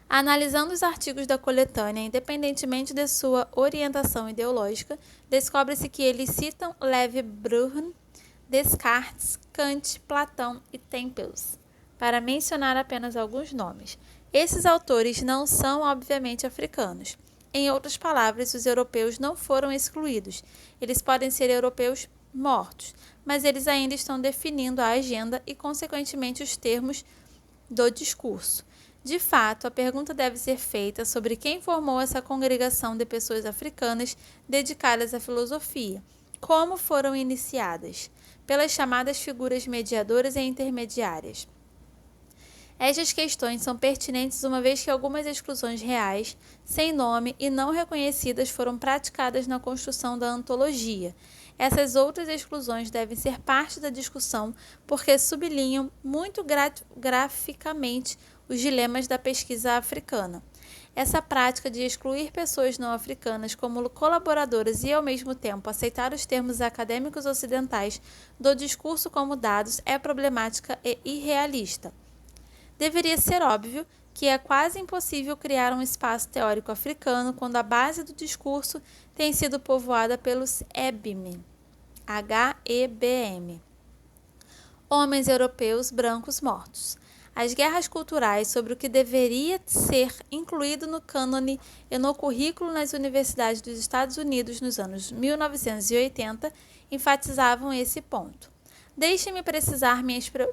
Analisando os artigos da coletânea, independentemente de sua orientação ideológica, descobre-se que eles citam Levi-Bruhn, Descartes, Kant, Platão e Tempels, para mencionar apenas alguns nomes. Esses autores não são, obviamente, africanos. Em outras palavras, os europeus não foram excluídos. Eles podem ser europeus mortos, mas eles ainda estão definindo a agenda e, consequentemente, os termos do discurso. De fato, a pergunta deve ser feita sobre quem formou essa congregação de pessoas africanas dedicadas à filosofia, como foram iniciadas. pelas chamadas figuras mediadoras e intermediárias. Estas questões são pertinentes uma vez que algumas exclusões reais, sem nome e não reconhecidas foram praticadas na construção da antologia. Essas outras exclusões devem ser parte da discussão porque sublinham muito graficamente os dilemas da pesquisa africana. Essa prática de excluir pessoas não africanas como colaboradoras e, ao mesmo tempo, aceitar os termos acadêmicos ocidentais do discurso como dados é problemática e irrealista. Deveria ser óbvio que é quase impossível criar um espaço teórico africano quando a base do discurso tem sido povoada pelos HEBM, H-E-B-M, homens europeus brancos mortos. As guerras culturais sobre o que deveria ser incluído no cânone e no currículo nas universidades dos Estados Unidos nos anos 1980 enfatizavam esse ponto. Deixe-me precisar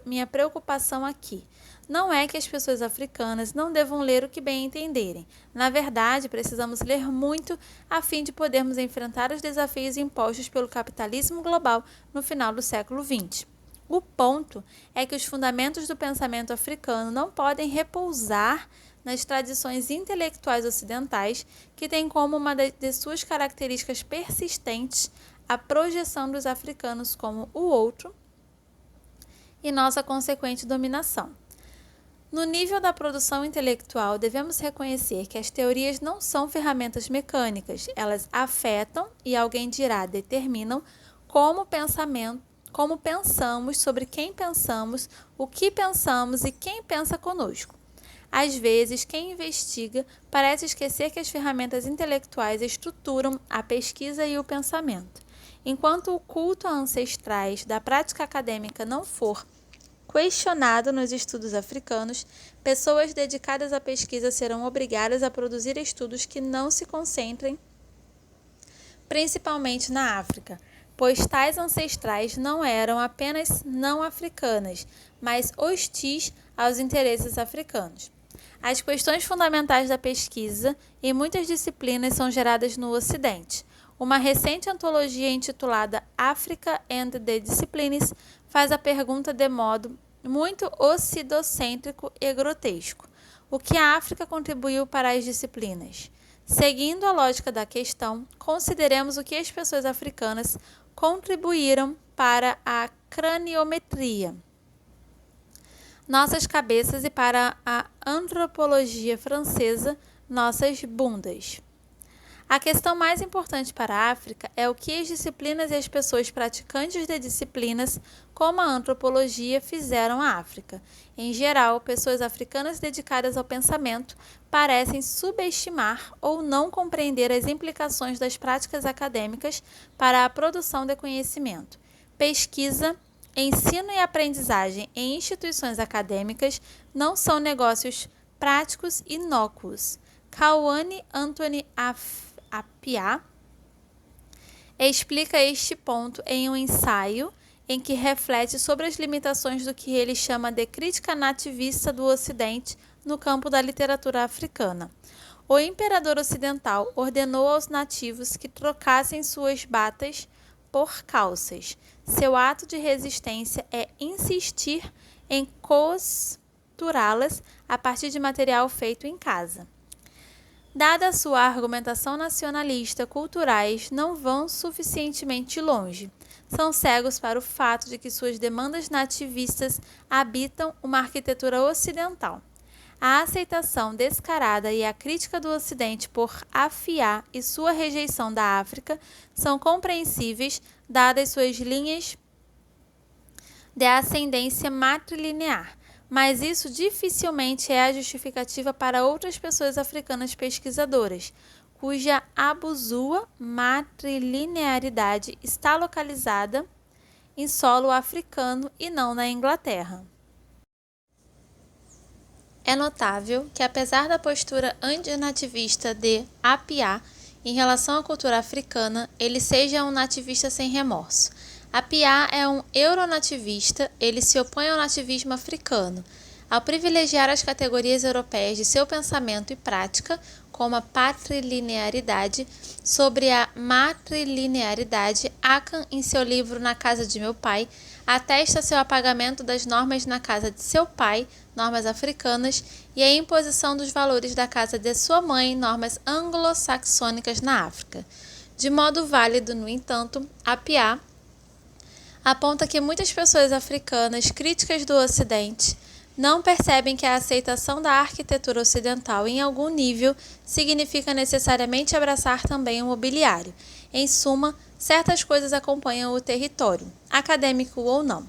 minha preocupação aqui. Não é que as pessoas africanas não devam ler o que bem entenderem. Na verdade, precisamos ler muito a fim de podermos enfrentar os desafios impostos pelo capitalismo global no final do século XX. O ponto é que os fundamentos do pensamento africano não podem repousar nas tradições intelectuais ocidentais, que têm como uma de suas características persistentes a projeção dos africanos como o outro e nossa consequente dominação. No nível da produção intelectual, devemos reconhecer que as teorias não são ferramentas mecânicas, elas afetam e, alguém dirá, determinam como pensamos, sobre quem pensamos, o que pensamos e quem pensa conosco. Às vezes, quem investiga parece esquecer que as ferramentas intelectuais estruturam a pesquisa e o pensamento. Enquanto o culto a ancestrais da prática acadêmica não for questionado nos estudos africanos, pessoas dedicadas à pesquisa serão obrigadas a produzir estudos que não se concentrem principalmente na África, pois tais ancestrais não eram apenas não africanas, mas hostis aos interesses africanos. As questões fundamentais da pesquisa e muitas disciplinas são geradas no Ocidente. Uma recente antologia intitulada Africa and the Disciplines faz a pergunta de modo muito ocidocêntrico e grotesco: o que a África contribuiu para as disciplinas? Seguindo a lógica da questão, consideremos o que as pessoas africanas contribuíram para a craniometria, nossas cabeças, e para a antropologia francesa, nossas bundas. A questão mais importante para a África é o que as disciplinas e as pessoas praticantes de disciplinas, como a antropologia, fizeram à África. Em geral, pessoas africanas dedicadas ao pensamento parecem subestimar ou não compreender as implicações das práticas acadêmicas para a produção de conhecimento. Pesquisa, ensino e aprendizagem em instituições acadêmicas não são negócios práticos inócuos. Kawane Anthony Appiah explica este ponto em um ensaio em que reflete sobre as limitações do que ele chama de crítica nativista do Ocidente no campo da literatura africana. O imperador ocidental ordenou aos nativos que trocassem suas batas por calças. Seu ato de resistência é insistir em costurá-las a partir de material feito em casa. Dada sua argumentação nacionalista, culturais não vão suficientemente longe. São cegos para o fato de que suas demandas nativistas habitam uma arquitetura ocidental. A aceitação descarada e a crítica do Ocidente por Appiah e sua rejeição da África são compreensíveis, dadas suas linhas de ascendência matrilinear. Mas isso dificilmente é a justificativa para outras pessoas africanas pesquisadoras, cuja abusua matrilinearidade está localizada em solo africano e não na Inglaterra. É notável que, apesar da postura antinativista de Appiah em relação à cultura africana, ele seja um nativista sem remorso. Appiah é um euronativista, ele se opõe ao nativismo africano. Ao privilegiar as categorias europeias de seu pensamento e prática, como a patrilinearidade. Sobre a matrilinearidade, Akan, em seu livro Na Casa de Meu Pai, atesta seu apagamento das normas na casa de seu pai, normas africanas, e a imposição dos valores da casa de sua mãe, normas anglo-saxônicas na África. De modo válido, no entanto, Appiah aponta que muitas pessoas africanas críticas do Ocidente não percebem que a aceitação da arquitetura ocidental em algum nível significa necessariamente abraçar também o mobiliário. Em suma, certas coisas acompanham o território, acadêmico ou não.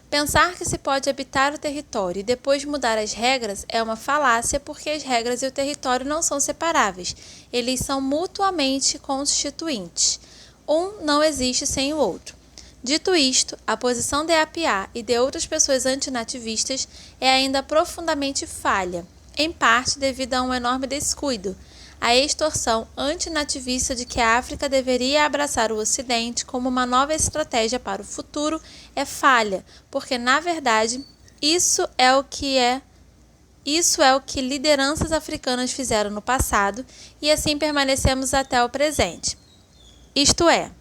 Pensar que se pode habitar o território e depois mudar as regras é uma falácia, porque as regras e o território não são separáveis, eles são mutuamente constituintes. Um não existe sem o outro. Dito isto, a posição de Appiah e de outras pessoas antinativistas é ainda profundamente falha, em parte devido a um enorme descuido. A extorsão antinativista de que a África deveria abraçar o Ocidente como uma nova estratégia para o futuro é falha, porque, na verdade, isso é o que lideranças africanas fizeram no passado e assim permanecemos até o presente. Isto é,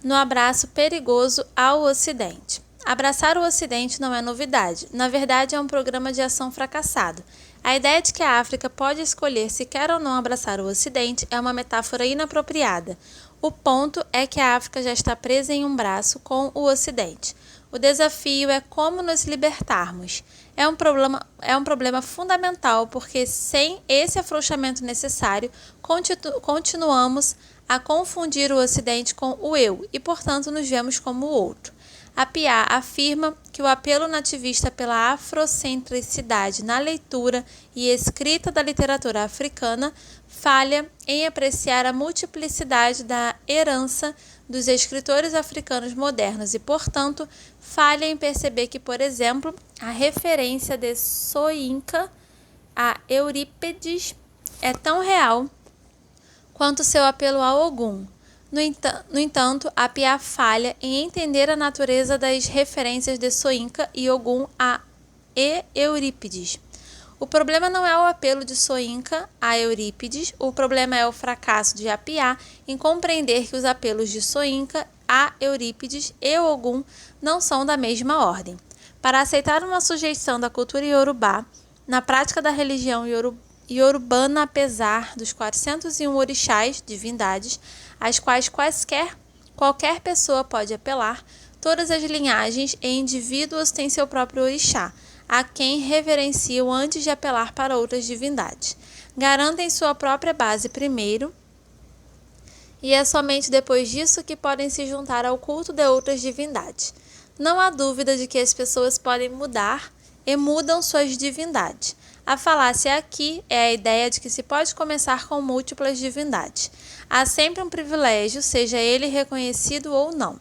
no abraço perigoso ao Ocidente. Abraçar o Ocidente não é novidade, na verdade é um programa de ação fracassado. A ideia de que a África pode escolher se quer ou não abraçar o Ocidente é uma metáfora inapropriada. O ponto é que a África já está presa em um braço com o Ocidente. O desafio é como nos libertarmos. É um problema fundamental, porque sem esse afrouxamento necessário, continuamos a confundir o Ocidente com o eu e, portanto, nos vemos como o outro. Appiah afirma que o apelo nativista pela afrocentricidade na leitura e escrita da literatura africana falha em apreciar a multiplicidade da herança dos escritores africanos modernos e, portanto, falha em perceber que, por exemplo, a referência de Soyinka a Eurípides é tão real quanto seu apelo a Ogum. No entanto, Appiah falha em entender a natureza das referências de Soyinka e Ogum a Eurípides. O problema não é o apelo de Soyinka a Eurípides, o problema é o fracasso de Appiah em compreender que os apelos de Soyinka a Eurípides e Ogum não são da mesma ordem. Para aceitar uma sujeição da cultura iorubá, na prática da religião iorubana, apesar dos 401 orixás, divindades, às quais qualquer pessoa pode apelar, todas as linhagens e indivíduos têm seu próprio orixá, a quem reverenciam antes de apelar para outras divindades. Garantem sua própria base primeiro, e é somente depois disso que podem se juntar ao culto de outras divindades. Não há dúvida de que as pessoas podem mudar e mudam suas divindades. A falácia aqui é a ideia de que se pode começar com múltiplas divindades. Há sempre um privilégio, seja ele reconhecido ou não.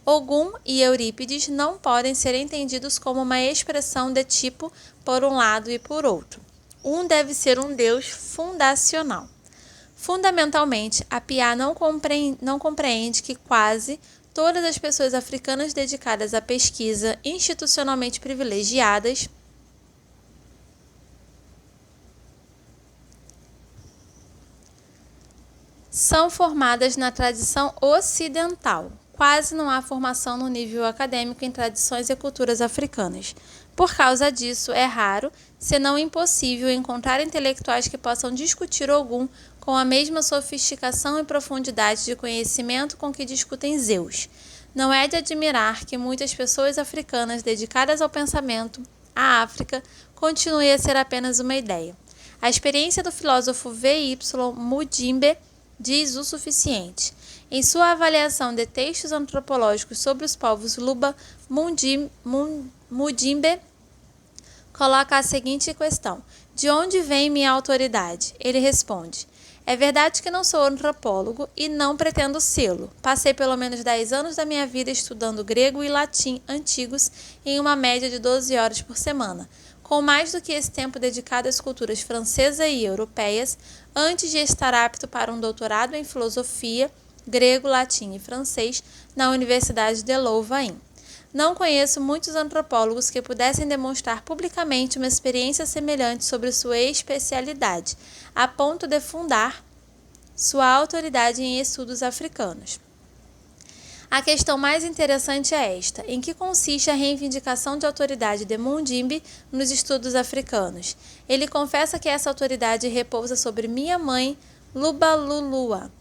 Ogum e Eurípides não podem ser entendidos como uma expressão de tipo por um lado e por outro. Um deve ser um deus fundacional. Fundamentalmente, Appiah não compreende que quase todas as pessoas africanas dedicadas à pesquisa institucionalmente privilegiadas são formadas na tradição ocidental. Quase não há formação no nível acadêmico em tradições e culturas africanas. Por causa disso, é raro, se não impossível, encontrar intelectuais que possam discutir Ogum com a mesma sofisticação e profundidade de conhecimento com que discutem Zeus. Não é de admirar que muitas pessoas africanas dedicadas ao pensamento, a África, continue a ser apenas uma ideia. A experiência do filósofo V. Y. Mudimbe diz o suficiente. Em sua avaliação de textos antropológicos sobre os povos Luba, Mudimbe coloca a seguinte questão: de onde vem minha autoridade? Ele responde: é verdade que não sou antropólogo e não pretendo sê-lo. Passei pelo menos 10 anos da minha vida estudando grego e latim antigos em uma média de 12 horas por semana, com mais do que esse tempo dedicado às culturas francesa e europeias, antes de estar apto para um doutorado em filosofia, grego, latim e francês, na Universidade de Louvain. Não conheço muitos antropólogos que pudessem demonstrar publicamente uma experiência semelhante sobre sua especialidade, a ponto de fundar sua autoridade em estudos africanos. A questão mais interessante é esta: em que consiste a reivindicação de autoridade de Mudimbe nos estudos africanos? Ele confessa que essa autoridade repousa sobre minha mãe, Lubalulua,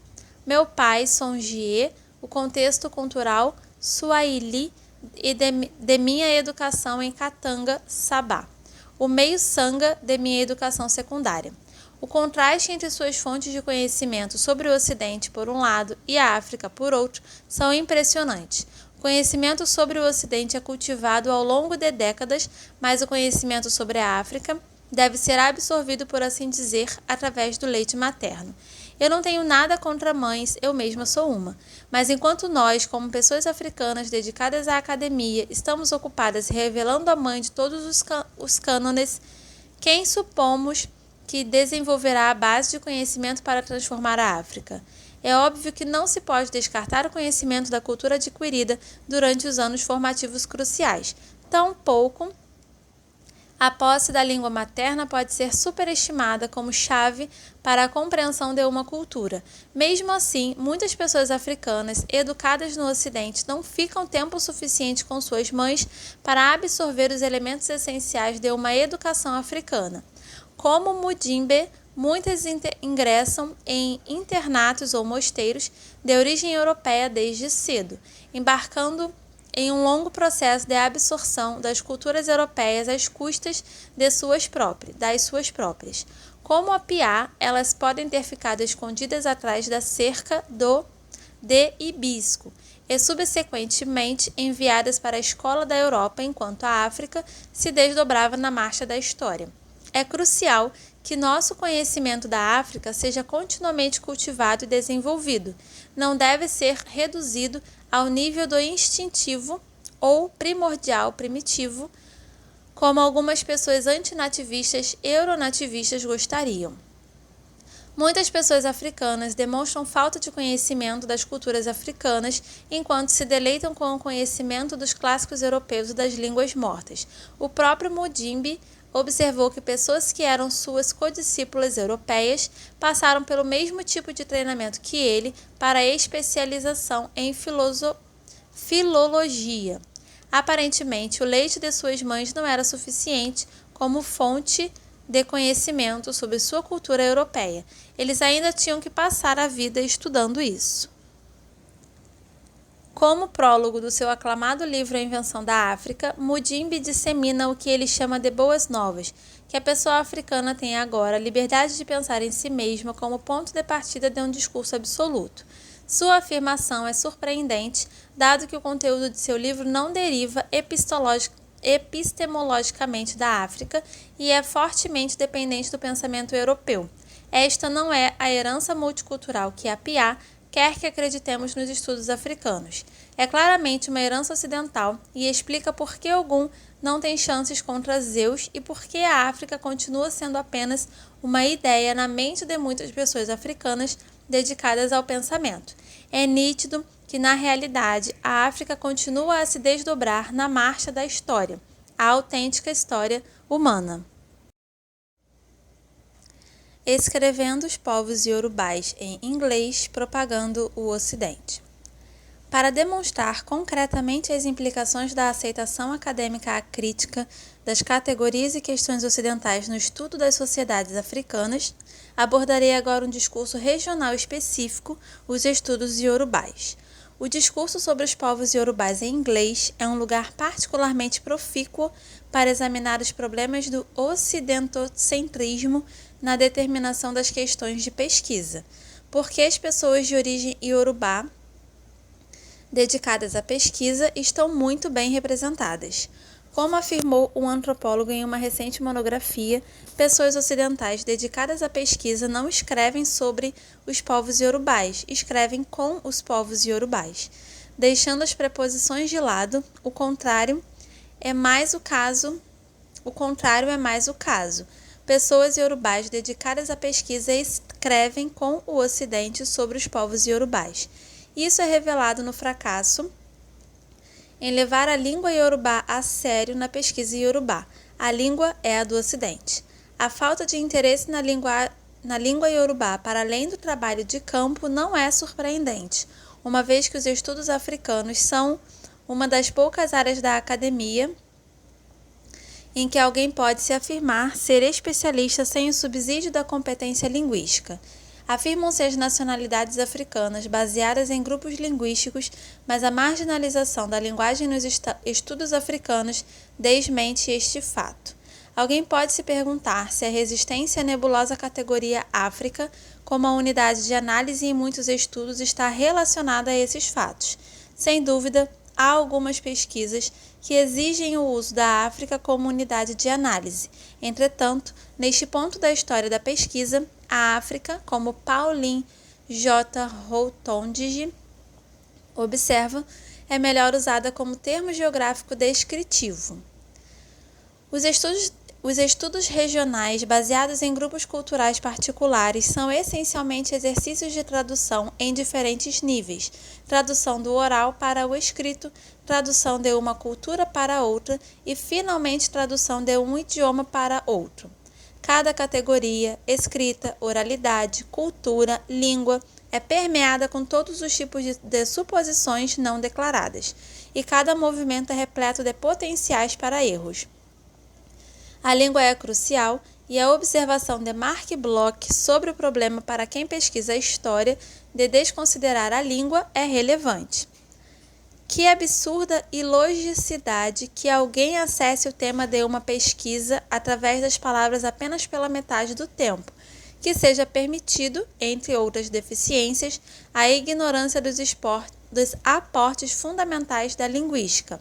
meu pai, Songie, o contexto cultural Swahili e de minha educação em Katanga, Sabá, o meio Sanga de minha educação secundária. O contraste entre suas fontes de conhecimento sobre o Ocidente, por um lado, e a África, por outro, são impressionantes. O conhecimento sobre o Ocidente é cultivado ao longo de décadas, mas o conhecimento sobre a África deve ser absorvido, por assim dizer, através do leite materno. Eu não tenho nada contra mães, eu mesma sou uma. Mas enquanto nós, como pessoas africanas dedicadas à academia, estamos ocupadas revelando a mãe de todos os cânones, quem supomos que desenvolverá a base de conhecimento para transformar a África? É óbvio que não se pode descartar o conhecimento da cultura adquirida durante os anos formativos cruciais. Tampouco a posse da língua materna pode ser superestimada como chave para a compreensão de uma cultura. Mesmo assim, muitas pessoas africanas educadas no Ocidente não ficam tempo suficiente com suas mães para absorver os elementos essenciais de uma educação africana. Como Mudimbe, muitas ingressam em internatos ou mosteiros de origem europeia desde cedo, embarcando em um longo processo de absorção das culturas europeias às custas das suas próprias. Como a piá, elas podem ter ficado escondidas atrás da cerca de hibisco e subsequentemente enviadas para a escola da Europa, enquanto a África se desdobrava na marcha da história. É crucial que nosso conhecimento da África seja continuamente cultivado e desenvolvido. Não deve ser reduzido ao nível do instintivo ou primordial primitivo, como algumas pessoas antinativistas e euronativistas gostariam. Muitas pessoas africanas demonstram falta de conhecimento das culturas africanas enquanto se deleitam com o conhecimento dos clássicos europeus e das línguas mortas. O próprio Mudimbe observou que pessoas que eram suas codiscípulas europeias passaram pelo mesmo tipo de treinamento que ele para a especialização em filologia. Aparentemente, o leite de suas mães não era suficiente como fonte de conhecimento sobre sua cultura europeia. Eles ainda tinham que passar a vida estudando isso. Como prólogo do seu aclamado livro A Invenção da África, Mudimbe dissemina o que ele chama de boas novas, que a pessoa africana tem agora a liberdade de pensar em si mesma como ponto de partida de um discurso absoluto. Sua afirmação é surpreendente, dado que o conteúdo de seu livro não deriva epistemologicamente da África e é fortemente dependente do pensamento europeu. Esta não é a herança multicultural que a piá quer que acreditemos nos estudos africanos. É claramente uma herança ocidental e explica por que Ogum não tem chances contra Zeus e por que a África continua sendo apenas uma ideia na mente de muitas pessoas africanas dedicadas ao pensamento. É nítido que, na realidade, a África continua a se desdobrar na marcha da história, a autêntica história humana. Escrevendo os povos iorubais em inglês, propagando o Ocidente. Para demonstrar concretamente as implicações da aceitação acadêmica acrítica das categorias e questões ocidentais no estudo das sociedades africanas, abordarei agora um discurso regional específico, os estudos iorubais. O discurso sobre os povos iorubais em inglês é um lugar particularmente profícuo para examinar os problemas do ocidentocentrismo na determinação das questões de pesquisa, porque as pessoas de origem iorubá dedicadas à pesquisa estão muito bem representadas. Como afirmou um antropólogo em uma recente monografia, pessoas ocidentais dedicadas à pesquisa não escrevem sobre os povos iorubais, escrevem com os povos iorubais. Deixando as preposições de lado, o contrário é mais o caso. Pessoas iorubais dedicadas à pesquisa escrevem com o Ocidente sobre os povos iorubais. Isso é revelado no fracasso em levar a língua iorubá a sério na pesquisa iorubá. A língua é a do Ocidente. A falta de interesse na língua iorubá para além do trabalho de campo não é surpreendente, uma vez que os estudos africanos são uma das poucas áreas da academia em que alguém pode se afirmar ser especialista sem o subsídio da competência linguística. Afirmam-se as nacionalidades africanas baseadas em grupos linguísticos, mas a marginalização da linguagem nos estudos africanos desmente este fato. Alguém pode se perguntar se a resistência à nebulosa categoria África, como a unidade de análise em muitos estudos, está relacionada a esses fatos. Sem dúvida, há algumas pesquisas que exigem o uso da África como unidade de análise. Entretanto, neste ponto da história da pesquisa, a África, como Pauline J. Routondge observa, é melhor usada como termo geográfico descritivo. Os estudos regionais baseados em grupos culturais particulares são essencialmente exercícios de tradução em diferentes níveis: tradução do oral para o escrito, tradução de uma cultura para outra e, finalmente, tradução de um idioma para outro. Cada categoria, escrita, oralidade, cultura, língua, é permeada com todos os tipos de suposições não declaradas, e cada movimento é repleto de potenciais para erros. A língua é crucial e a observação de Mark Bloch sobre o problema para quem pesquisa a história de desconsiderar a língua é relevante. Que absurda ilogicidade que alguém acesse o tema de uma pesquisa através das palavras apenas pela metade do tempo, que seja permitido, entre outras deficiências, a ignorância dos aportes fundamentais da linguística.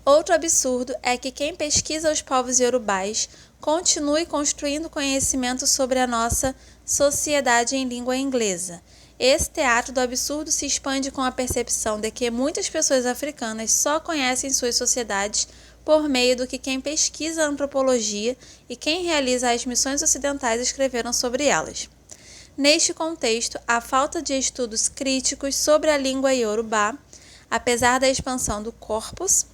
Outro absurdo é que quem pesquisa os povos iorubás continue construindo conhecimento sobre a nossa sociedade em língua inglesa. Esse teatro do absurdo se expande com a percepção de que muitas pessoas africanas só conhecem suas sociedades por meio do que quem pesquisa a antropologia e quem realiza as missões ocidentais escreveram sobre elas. Neste contexto, a falta de estudos críticos sobre a língua iorubá, apesar da expansão do corpus,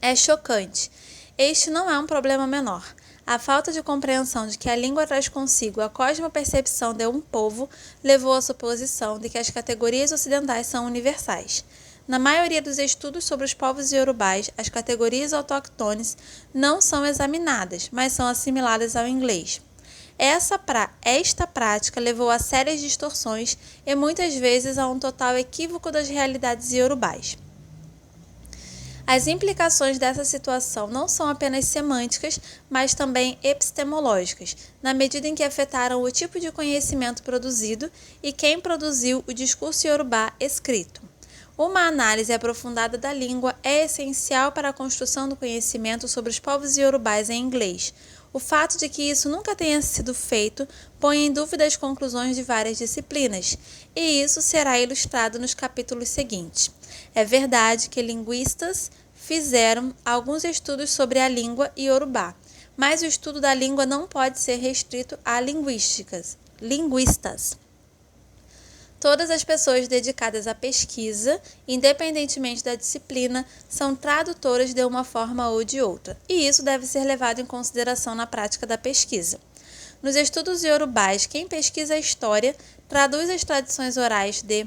é chocante. Este não é um problema menor. A falta de compreensão de que a língua traz consigo a cosmopercepção de um povo levou à suposição de que as categorias ocidentais são universais. Na maioria dos estudos sobre os povos iorubás, as categorias autóctones não são examinadas, mas são assimiladas ao inglês. Esta prática levou a sérias distorções e muitas vezes a um total equívoco das realidades iorubás. As implicações dessa situação não são apenas semânticas, mas também epistemológicas, na medida em que afetaram o tipo de conhecimento produzido e quem produziu o discurso iorubá escrito. Uma análise aprofundada da língua é essencial para a construção do conhecimento sobre os povos iorubás em inglês. O fato de que isso nunca tenha sido feito põe em dúvida as conclusões de várias disciplinas, e isso será ilustrado nos capítulos seguintes. É verdade que linguistas fizeram alguns estudos sobre a língua iorubá, mas o estudo da língua não pode ser restrito a linguistas. Todas as pessoas dedicadas à pesquisa, independentemente da disciplina, são tradutoras de uma forma ou de outra, e isso deve ser levado em consideração na prática da pesquisa. Nos estudos iorubás, quem pesquisa a história traduz as tradições orais de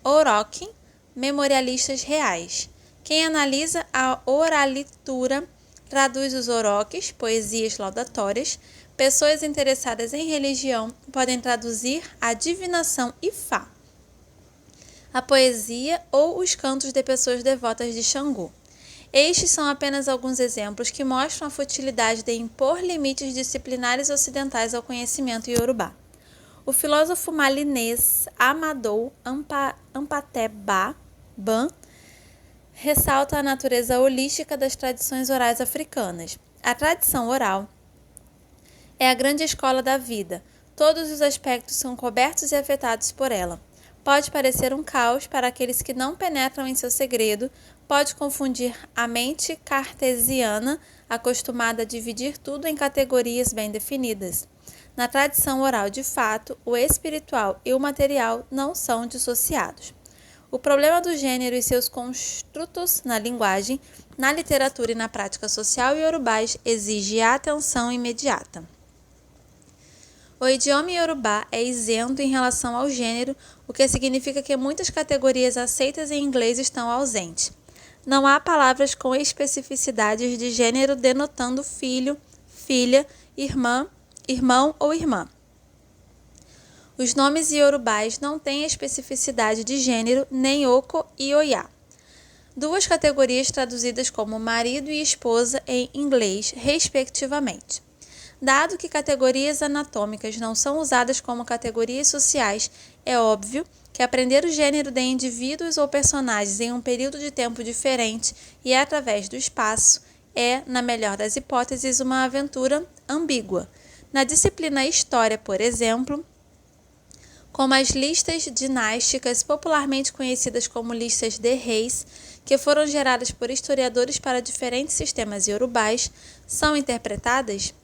Oroquim, memorialistas reais. Quem analisa a oralitura traduz os oroques, poesias laudatórias. Pessoas interessadas em religião podem traduzir a divinação Ifá, a poesia ou os cantos de pessoas devotas de Xangô. Estes são apenas alguns exemplos que mostram a futilidade de impor limites disciplinares ocidentais ao conhecimento iorubá. O filósofo malinês Amadou Ampateba Ban ressalta a natureza holística das tradições orais africanas. A tradição oral é a grande escola da vida. Todos os aspectos são cobertos e afetados por ela. Pode parecer um caos para aqueles que não penetram em seu segredo, pode confundir a mente cartesiana, acostumada a dividir tudo em categorias bem definidas. Na tradição oral, de fato, o espiritual e o material não são dissociados. O problema do gênero e seus construtos na linguagem, na literatura e na prática social iorubás exige atenção imediata. O idioma iorubá é isento em relação ao gênero, o que significa que muitas categorias aceitas em inglês estão ausentes. Não há palavras com especificidades de gênero denotando filho, filha, irmã, irmão ou irmã. Os nomes iorubás não têm especificidade de gênero, nem oko e oiá. Duas categorias traduzidas como marido e esposa em inglês, respectivamente. Dado que categorias anatômicas não são usadas como categorias sociais, é óbvio que aprender o gênero de indivíduos ou personagens em um período de tempo diferente e através do espaço é, na melhor das hipóteses, uma aventura ambígua. Na disciplina História, por exemplo, como as listas dinásticas, popularmente conhecidas como listas de reis, que foram geradas por historiadores para diferentes sistemas iorubás, são interpretadas,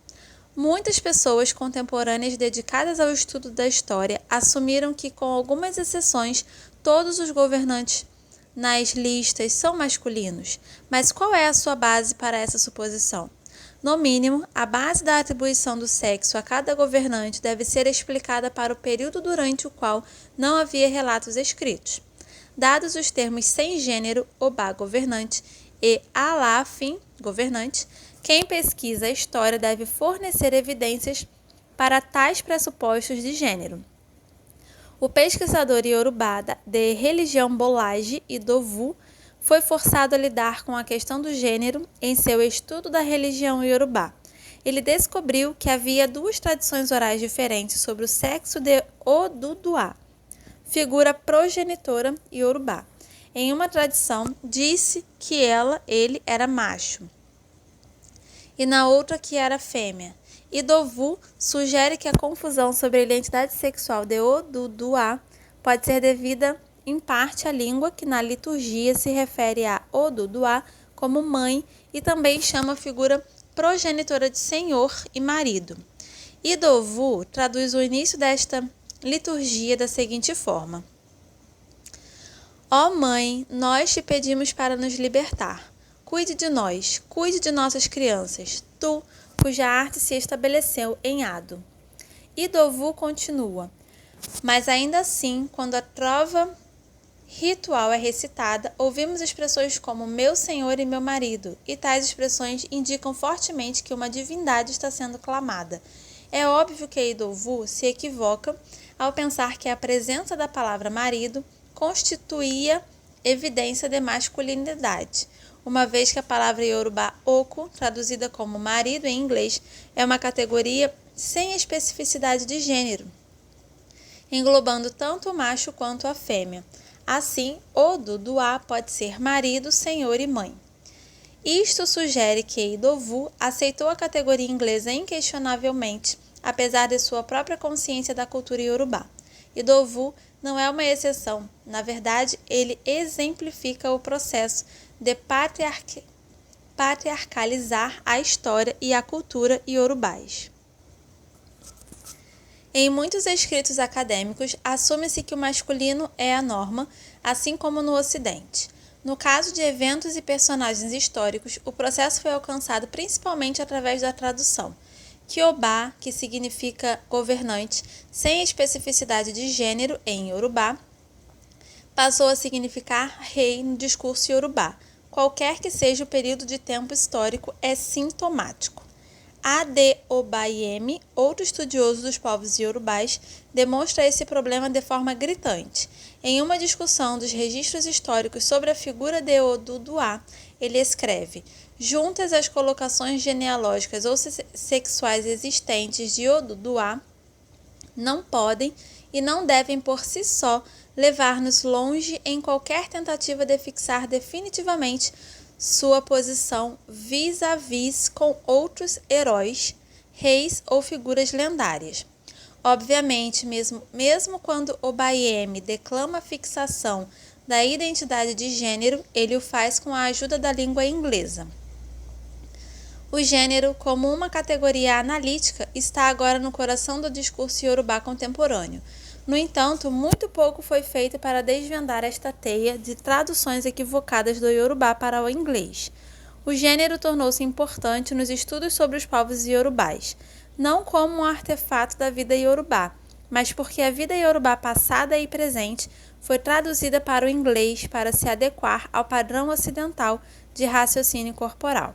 muitas pessoas contemporâneas dedicadas ao estudo da história assumiram que, com algumas exceções, todos os governantes nas listas são masculinos. Mas qual é a sua base para essa suposição? No mínimo, a base da atribuição do sexo a cada governante deve ser explicada para o período durante o qual não havia relatos escritos. Dados os termos sem gênero, obá governante, e alá fim governante, quem pesquisa a história deve fornecer evidências para tais pressupostos de gênero. O pesquisador iorubá de religião Bolaji e Dovu foi forçado a lidar com a questão do gênero em seu estudo da religião iorubá. Ele descobriu que havia duas tradições orais diferentes sobre o sexo de Oduduá, figura progenitora iorubá. Em uma tradição, disse que ele era macho, e na outra que era fêmea. E Dovu sugere que a confusão sobre a identidade sexual de Oduduá pode ser devida em parte à língua, que na liturgia se refere a Oduduá como mãe e também chama a figura progenitora de senhor e marido. E Dovu traduz o início desta liturgia da seguinte forma: Ó Mãe, nós te pedimos para nos libertar. Cuide de nós, cuide de nossas crianças, tu, cuja arte se estabeleceu em Ado. E Dovu continua: mas ainda assim, quando a trova ritual é recitada, ouvimos expressões como meu senhor e meu marido, e tais expressões indicam fortemente que uma divindade está sendo clamada. É óbvio que Idovu se equivoca ao pensar que a presença da palavra marido constituía evidência de masculinidade, uma vez que a palavra iorubá oko, traduzida como marido em inglês, é uma categoria sem especificidade de gênero, englobando tanto o macho quanto a fêmea. Assim, Oduduá pode ser marido, senhor e mãe. Isto sugere que Idovu aceitou a categoria inglesa inquestionavelmente, apesar de sua própria consciência da cultura iorubá. Idovu não é uma exceção. Na verdade, ele exemplifica o processo de patriarcalizar a história e a cultura iorubás. Em muitos escritos acadêmicos, assume-se que o masculino é a norma, assim como no Ocidente. No caso de eventos e personagens históricos, o processo foi alcançado principalmente através da tradução. Kyobá, que significa governante, sem especificidade de gênero em iorubá, passou a significar rei no discurso iorubá. Qualquer que seja o período de tempo histórico, é sintomático. Adeobayemi, outro estudioso dos povos iorubás, demonstra esse problema de forma gritante. Em uma discussão dos registros históricos sobre a figura de Oduduá, ele escreve: juntas as colocações genealógicas ou sexuais existentes de Oduduá, não podem e não devem por si só levar-nos longe em qualquer tentativa de fixar definitivamente sua posição vis-à-vis com outros heróis, reis ou figuras lendárias. Obviamente, mesmo quando Obayemi declama a fixação da identidade de gênero, ele o faz com a ajuda da língua inglesa. O gênero, como uma categoria analítica, está agora no coração do discurso iorubá contemporâneo. No entanto, muito pouco foi feito para desvendar esta teia de traduções equivocadas do Yorubá para o inglês. O gênero tornou-se importante nos estudos sobre os povos iorubás, não como um artefato da vida iorubá, mas porque a vida iorubá passada e presente foi traduzida para o inglês para se adequar ao padrão ocidental de raciocínio corporal.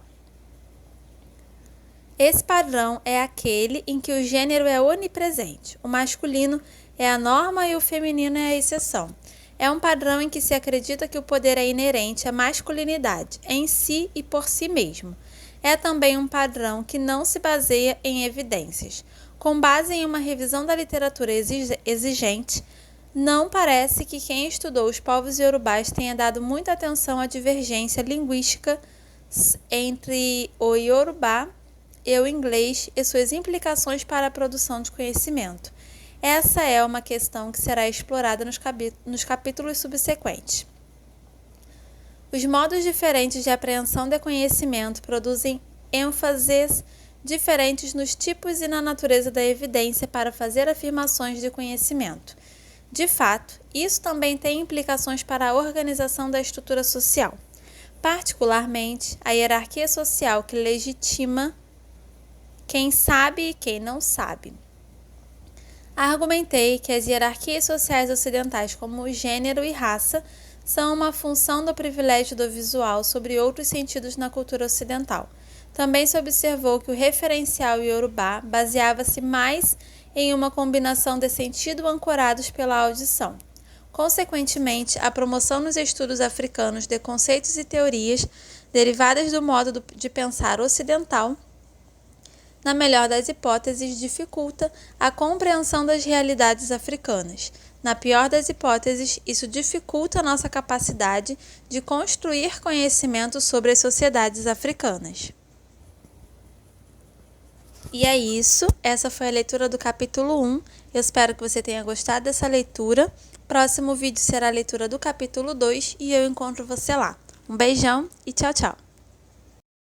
Esse padrão é aquele em que o gênero é onipresente, o masculino é a norma e o feminino é a exceção. É um padrão em que se acredita que o poder é inerente à masculinidade, em si e por si mesmo. É também um padrão que não se baseia em evidências. Com base em uma revisão da literatura exigente, não parece que quem estudou os povos iorubás tenha dado muita atenção à divergência linguística entre o iorubá e o inglês e suas implicações para a produção de conhecimento. Essa é uma questão que será explorada nos capítulos subsequentes. Os modos diferentes de apreensão de conhecimento produzem ênfases diferentes nos tipos e na natureza da evidência para fazer afirmações de conhecimento. De fato, isso também tem implicações para a organização da estrutura social, particularmente a hierarquia social que legitima quem sabe e quem não sabe. Argumentei que as hierarquias sociais ocidentais, como gênero e raça, são uma função do privilégio do visual sobre outros sentidos na cultura ocidental. Também se observou que o referencial iorubá baseava-se mais em uma combinação de sentido ancorados pela audição. Consequentemente, a promoção nos estudos africanos de conceitos e teorias derivadas do modo de pensar ocidental, na melhor das hipóteses, dificulta a compreensão das realidades africanas. Na pior das hipóteses, isso dificulta a nossa capacidade de construir conhecimento sobre as sociedades africanas. E é isso, essa foi a leitura do capítulo 1. Eu espero que você tenha gostado dessa leitura. Próximo vídeo será a leitura do capítulo 2 e eu encontro você lá. Um beijão e tchau, tchau!